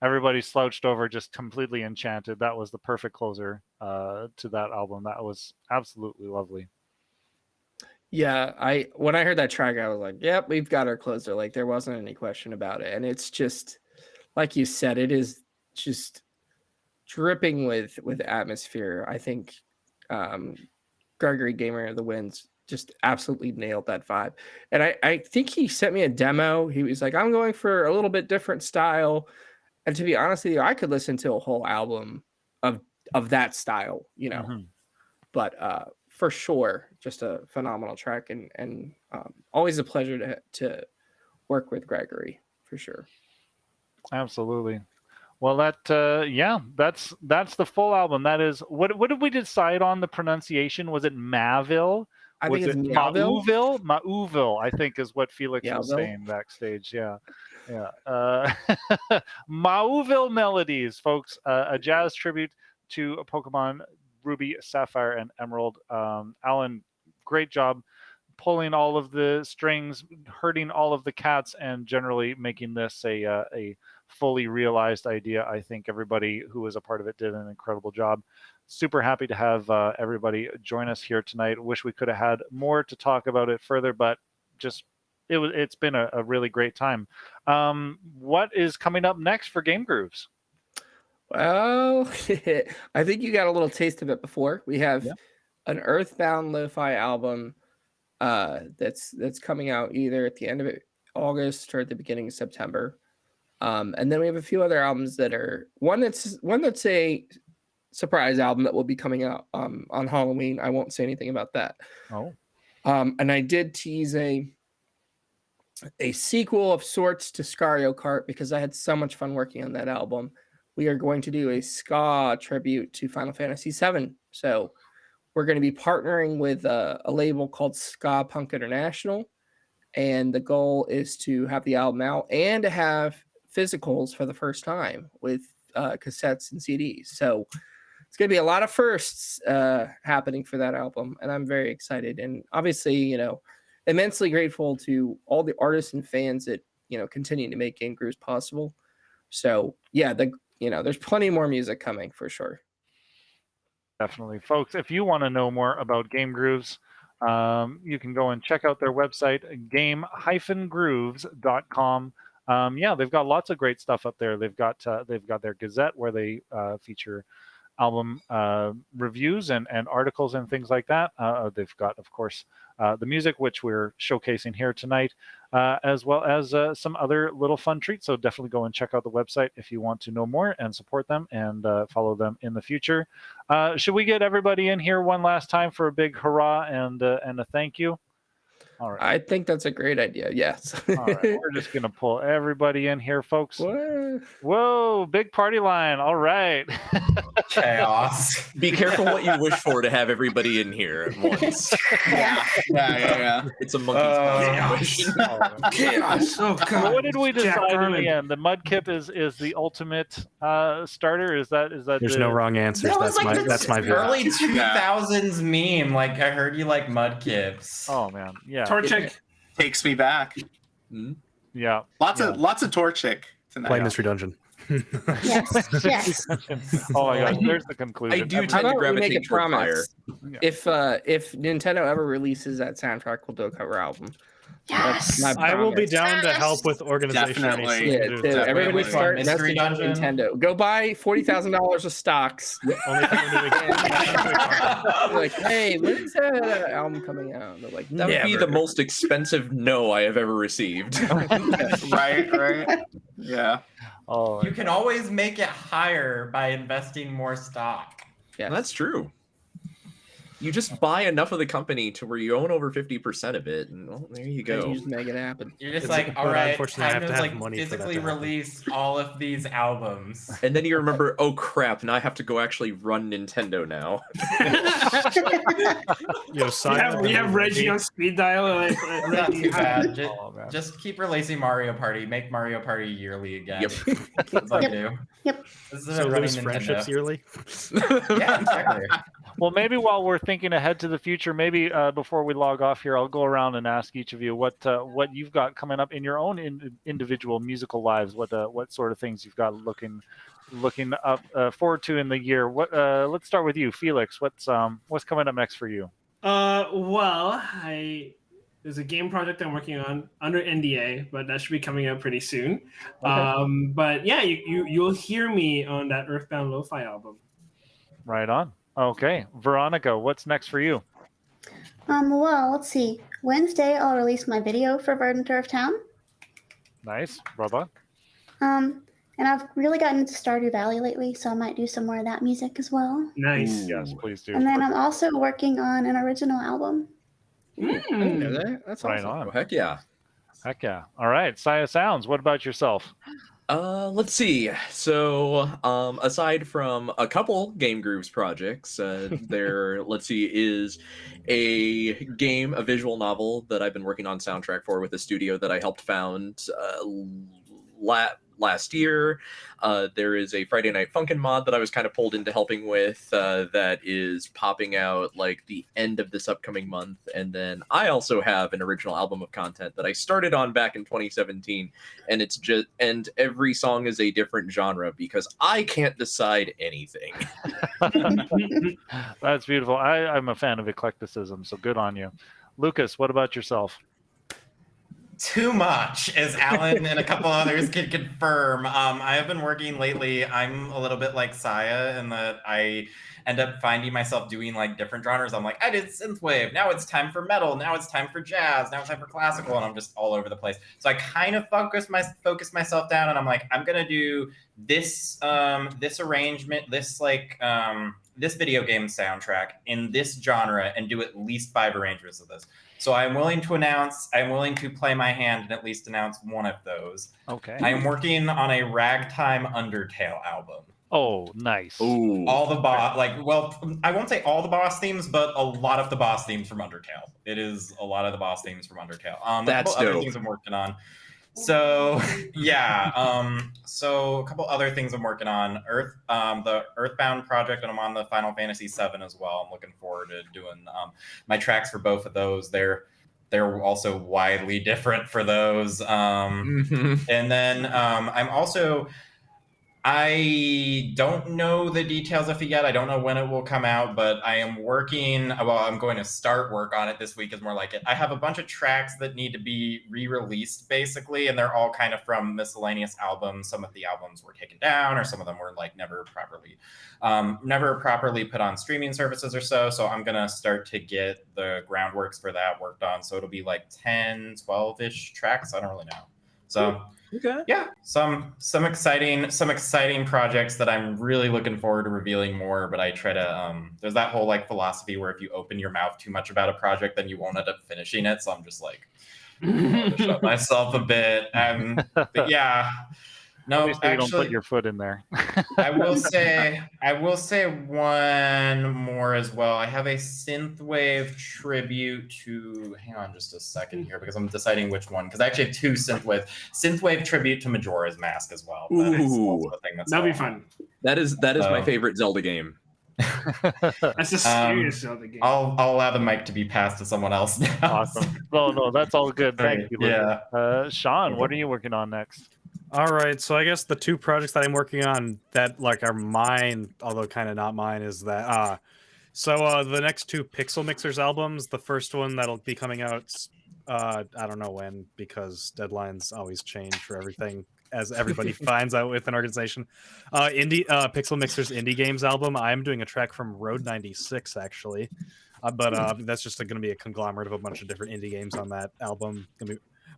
everybody slouched over, just completely enchanted. That was the perfect closer to that album. That was absolutely lovely. Yeah, when I heard that track, I was like, "Yep, we've got our closer." Like there wasn't any question about it, and it's just like you said, it is just dripping with atmosphere. I think Gregory Gamer of the Winds just absolutely nailed that vibe, and I think he sent me a demo. He was like, "I'm going for a little bit different style," and to be honest with you, I could listen to a whole album of that style, Mhm. but for sure, just a phenomenal track, and always a pleasure to work with Gregory for sure. Absolutely. Well, that's the full album. That is what did we decide on the pronunciation? Was it Mauville? I Was think it's it Mauville. Mauville, I think is what Felix was Mauville. saying backstage. Yeah. Mauville Melodies, folks, a jazz tribute to Pokemon Ruby, Sapphire, and Emerald. Alan, great job pulling all of the strings, herding all of the cats, and generally making this a fully realized idea. I think everybody who was a part of it did an incredible job. Super happy to have everybody join us here tonight. Wish we could have had more to talk about it further, but just it's been a really great time. What is coming up next for GameGrooves? Well, I think you got a little taste of it before. We have an Earthbound Lo-Fi album that's coming out either at the end of August or at the beginning of September. And then we have a few other albums that are one that's a surprise album that will be coming out on Halloween. I won't say anything about that. Oh. And I did tease a sequel of sorts to Scario Kart because I had so much fun working on that album. We are going to do a ska tribute to Final Fantasy VII. So we're going to be partnering with a label called Ska Punk International. And the goal is to have the album out and to have physicals for the first time with cassettes and CDs. So it's going to be a lot of firsts happening for that album. And I'm very excited. And obviously, immensely grateful to all the artists and fans that, continue to make GameGrooves possible. So yeah, there's plenty more music coming for sure. Definitely. Folks, if you want to know more about GameGrooves, you can go and check out their website, game-grooves.com. They've got lots of great stuff up there. They've got their Gazette where they feature album reviews and articles and things like that. They've got, of course, the music, which we're showcasing here tonight, as well as some other little fun treats. So definitely go and check out the website if you want to know more and support them and follow them in the future. Should we get everybody in here one last time for a big hurrah and a thank you? All right. I think that's a great idea. Yes. All right. We're just going to pull everybody in here, folks. What? Whoa, big party line. All right. Chaos. Be careful what you wish for to have everybody in here at once. Yeah. It's a monkey's situation. Chaos. Oh So god. what did we Jack decide in Garland. the end? The Mudkip is the ultimate starter. Is that There's no wrong answers. That was That's my view. early 2000s meme. Like, I heard you like Mudkips. Oh man, yeah, Torchic. Takes me back. yeah. Lots of Torchic tonight. Play Mystery Dungeon. Yes. Oh my gosh, there's the I conclusion. do How tend to about we make gravitate a toward fire. promise? If Nintendo ever releases that soundtrack, we'll do a cover album. Yes. That's my I will be promise. down to help with organization. Definitely. Yeah, Anything to dude, do. everybody Which one? start Mystery investing in Dungeon? Nintendo. Go buy $40,000 of stocks. Only thing we're doing- You're like, hey, when's that album coming out? They're like, That would be never. the most expensive no I have ever received. Right. Yeah. Oh, You can always make it higher by investing more stock. Yes. That's true. You just buy enough of the company to where you own over 50% of it, and well, there you go. You just make it happen. You're just It's- like, but all right, unfortunately, I time have to to have like money for that physically to happen. release all of these albums. And then you remember, oh crap, now I have to go actually run Nintendo now. Yo, we have Reggie on speed dial. It's not too bad. Oh, man. Just keep releasing Mario Party. Make Mario Party yearly again. Yep. That's all you Yep. do. Yep. This is So running lose friendships Nintendo. yearly. Yeah, exactly. Well, maybe while we're thinking ahead to the future, maybe before we log off here, I'll go around and ask each of you what you've got coming up in your own individual musical lives. What sort of things you've got looking up forward to in the year. Let's start with you, Felix. What's coming up next for you? Well, there's a game project I'm working on under NDA, but that should be coming out pretty soon. Okay. But yeah, you'll hear me on that Earthbound Lo-Fi album. Right on. Okay, Veronica, what's next for you? Well, let's see. Wednesday, I'll release my video for Verdant Turf Town. Nice, brother. And I've really gotten into Stardew Valley lately, so I might do some more of that music as well. Nice. Yes, please do. And then I'm also working on an original album. I didn't know that. That's Right awesome. on. Oh, heck yeah. Heck yeah. All right, Saya Sounds. What about yourself? Let's see. So, aside from a couple GameGrooves projects, there, let's see, is a visual novel that I've been working on soundtrack for with a studio that I helped found last year. There is a Friday Night Funkin' mod that I was kind of pulled into helping with that is popping out like the end of this upcoming month. And then I also have an original album of content that I started on back in 2017, and every song is a different genre because I can't decide anything. That's beautiful. I'm a fan of eclecticism, so good on you. Lucas, what about yourself? Too much, as Alan and a couple others can confirm. I have been working lately. I'm a little bit like Saya in that I end up finding myself doing like different genres. I'm like, I did synthwave. Now it's time for metal. Now it's time for jazz. Now it's time for classical, and I'm just all over the place. So I kind of focus myself down, and I'm like, I'm gonna do this arrangement, this video game soundtrack in this genre, and do at least 5 arrangements of this. So I'm willing to play my hand and at least announce one of those. Okay. I'm working on a ragtime Undertale album. Oh, nice. Ooh. All the I won't say all the boss themes, but a lot of the boss themes from Undertale. It is a lot of the boss themes from Undertale. That's a couple other dope. things I'm working on. So yeah, so a couple other things I'm working on. The Earthbound project, and I'm on the Final Fantasy VII as well. I'm looking forward to doing my tracks for both of those. They're also widely different for those. And then I don't know the details of it yet. I don't know when it will come out, but I am working. Well, I'm going to start work on it this week, is more like it. I have a bunch of tracks that need to be re-released, basically, and they're all kind of from miscellaneous albums. Some of the albums were taken down, or some of them were like never properly put on streaming services or so. So I'm gonna start to get the groundworks for that worked on. So it'll be like 10, 12-ish tracks. I don't really know. So. Okay. Yeah, some exciting projects that I'm really looking forward to revealing more. But I try to there's that whole like philosophy where if you open your mouth too much about a project, then you won't end up finishing it. So I'm just like shut myself a bit. But yeah, no, Obviously, you don't actually, put your foot in there. I will say one more as well. I have a synthwave tribute to. Hang on just a second here, because I'm deciding which one. Because I actually have 2 synthwave tribute to Majora's Mask as well. That is also a thing That'll be fun. That is my favorite Zelda game. That's the scariest Zelda game. I'll allow the mic to be passed to someone else now. Awesome. No, that's all good. Thank you. Yeah. Lucas. Sean, what are you working on next? All right, so I guess the 2 projects that I'm working on that like are mine, although kind of not mine, is that the next 2 Pixel Mixers albums. The first one that'll be coming out, I don't know when, because deadlines always change for everything, as everybody finds out with an organization. Pixel Mixers Indie Games album. I'm doing a track from Road 96 actually, but that's just going to be a conglomerate of a bunch of different indie games on that album.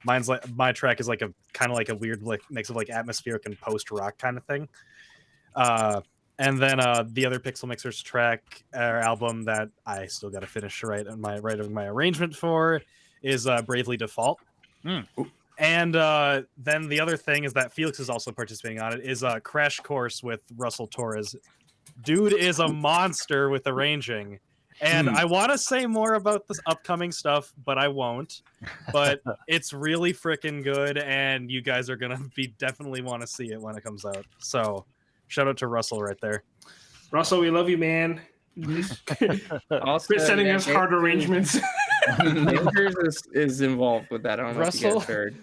My track is like a kind of like a weird like mix of like atmospheric and post rock kind of thing. And then the other Pixel Mixers track or album that I still got to finish writing my arrangement for is Bravely Default. And then the other thing is that Felix is also participating on it is Crash Course with Russell Torres. Dude is a monster with arranging. And I want to say more about this upcoming stuff, but I won't. But it's really freaking good, and you guys are going to definitely want to see it when it comes out. So shout out to Russell right there. Russell, we love you, man. Also, Quit sending us hard arrangements. GameGrooves is involved with that. I don't know if you guys heard.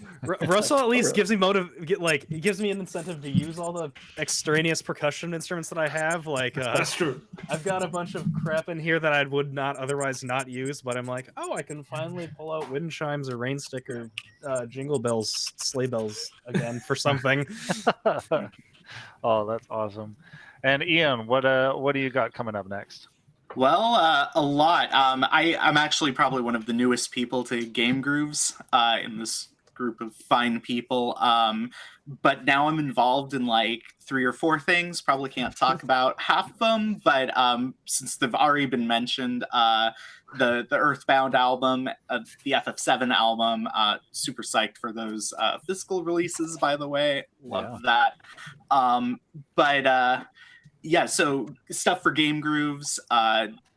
Russell at least gives me it gives me an incentive to use all the extraneous percussion instruments that I have. Like That's true. I've got a bunch of crap in here that I would not otherwise not use, but I'm like, oh, I can finally pull out wind chimes or rain stick or jingle bells, sleigh bells again for something. Oh, that's awesome. And Ian, what do you got coming up next? Well, a lot. I'm actually probably one of the newest people to GameGrooves in this group of fine people. But now I'm involved in like 3 or 4 things. Probably can't talk about half of them, but since they've already been mentioned, the Earthbound album, the FF7 album, super psyched for those physical releases, by the way. Love that. But yeah, so stuff for GameGrooves.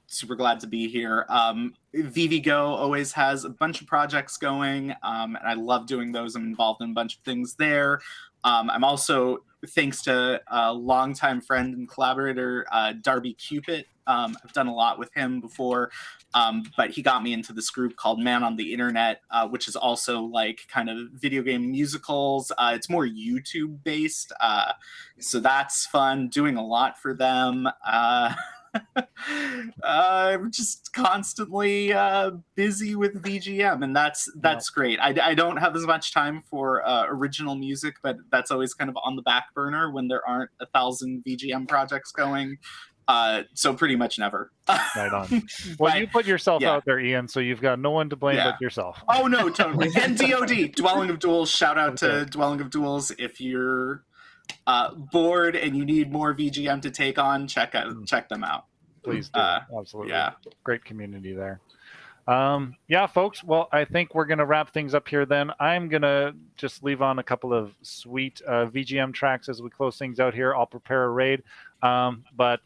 Super glad to be here. VVGo always has a bunch of projects going, and I love doing those. I'm involved in a bunch of things there. I'm also, thanks to a longtime friend and collaborator, Darby Cupid. I've done a lot with him before, but he got me into this group called Man on the Internet, which is also like kind of video game musicals. It's more YouTube based, so that's fun. Doing a lot for them. I'm just constantly busy with VGM, and that's great. I don't have as much time for original music, but that's always kind of on the back burner when there aren't 1,000 VGM projects going. So pretty much never. Right on. Well, you put yourself out there, Ian, so you've got no one to blame but yourself. Oh no, totally. And DoD, Dwelling of Duels. Shout out to Dwelling of Duels. If you're bored and you need more VGM to take on, check them out. Please do. Absolutely. Yeah. Great community there. Yeah, folks. Well, I think we're going to wrap things up here then. I'm going to just leave on a couple of sweet VGM tracks as we close things out here. I'll prepare a raid. But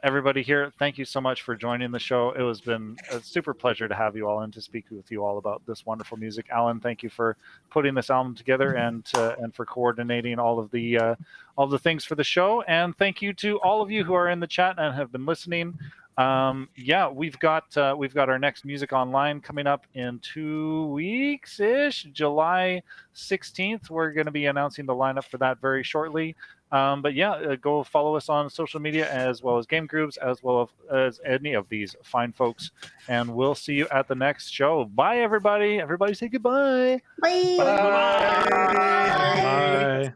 everybody here, thank you so much for joining the show. It has been a super pleasure to have you all and to speak with you all about this wonderful music. Alan, thank you for putting this album together and for coordinating all of the things for the show. And thank you to all of you who are in the chat and have been listening. Yeah, we've got our next Music Online coming up in 2 weeks ish, July 16th. We're going to be announcing the lineup for that very shortly. But yeah, go follow us on social media as well as GameGrooves, as well as any of these fine folks. And we'll see you at the next show. Bye, everybody. Everybody say goodbye. Bye. Bye. Bye.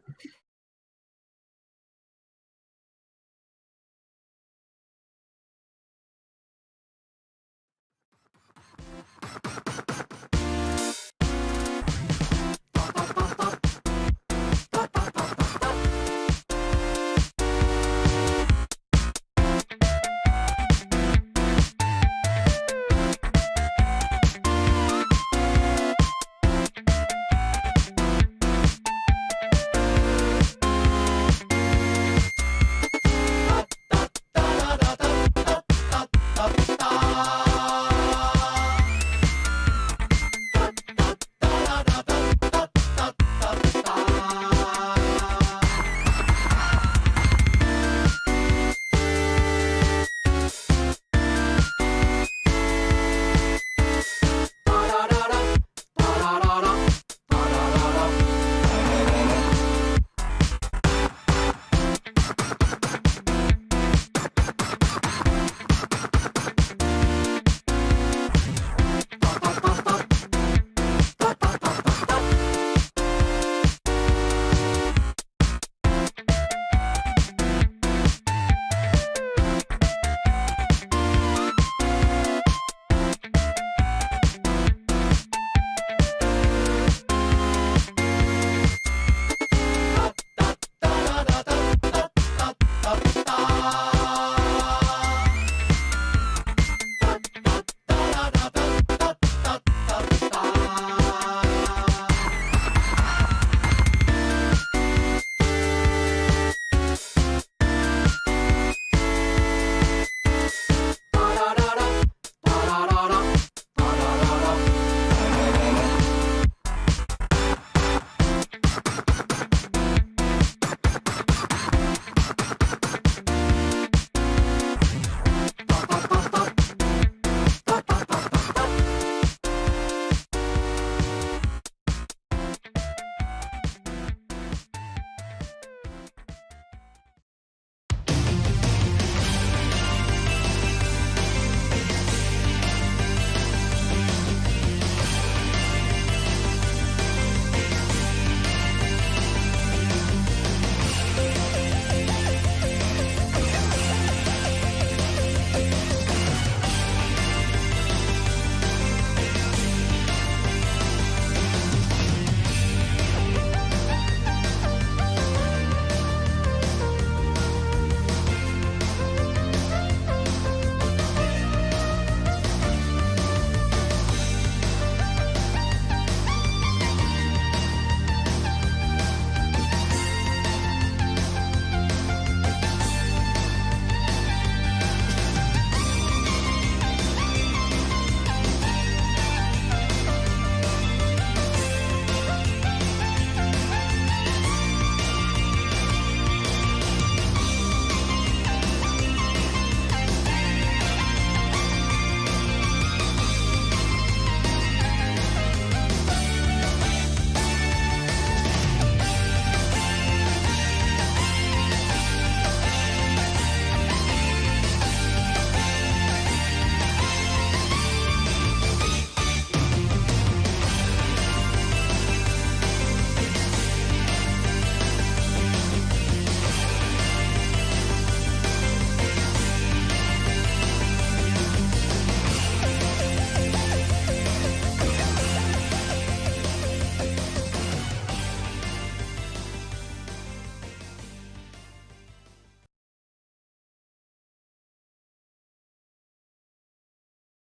Bye.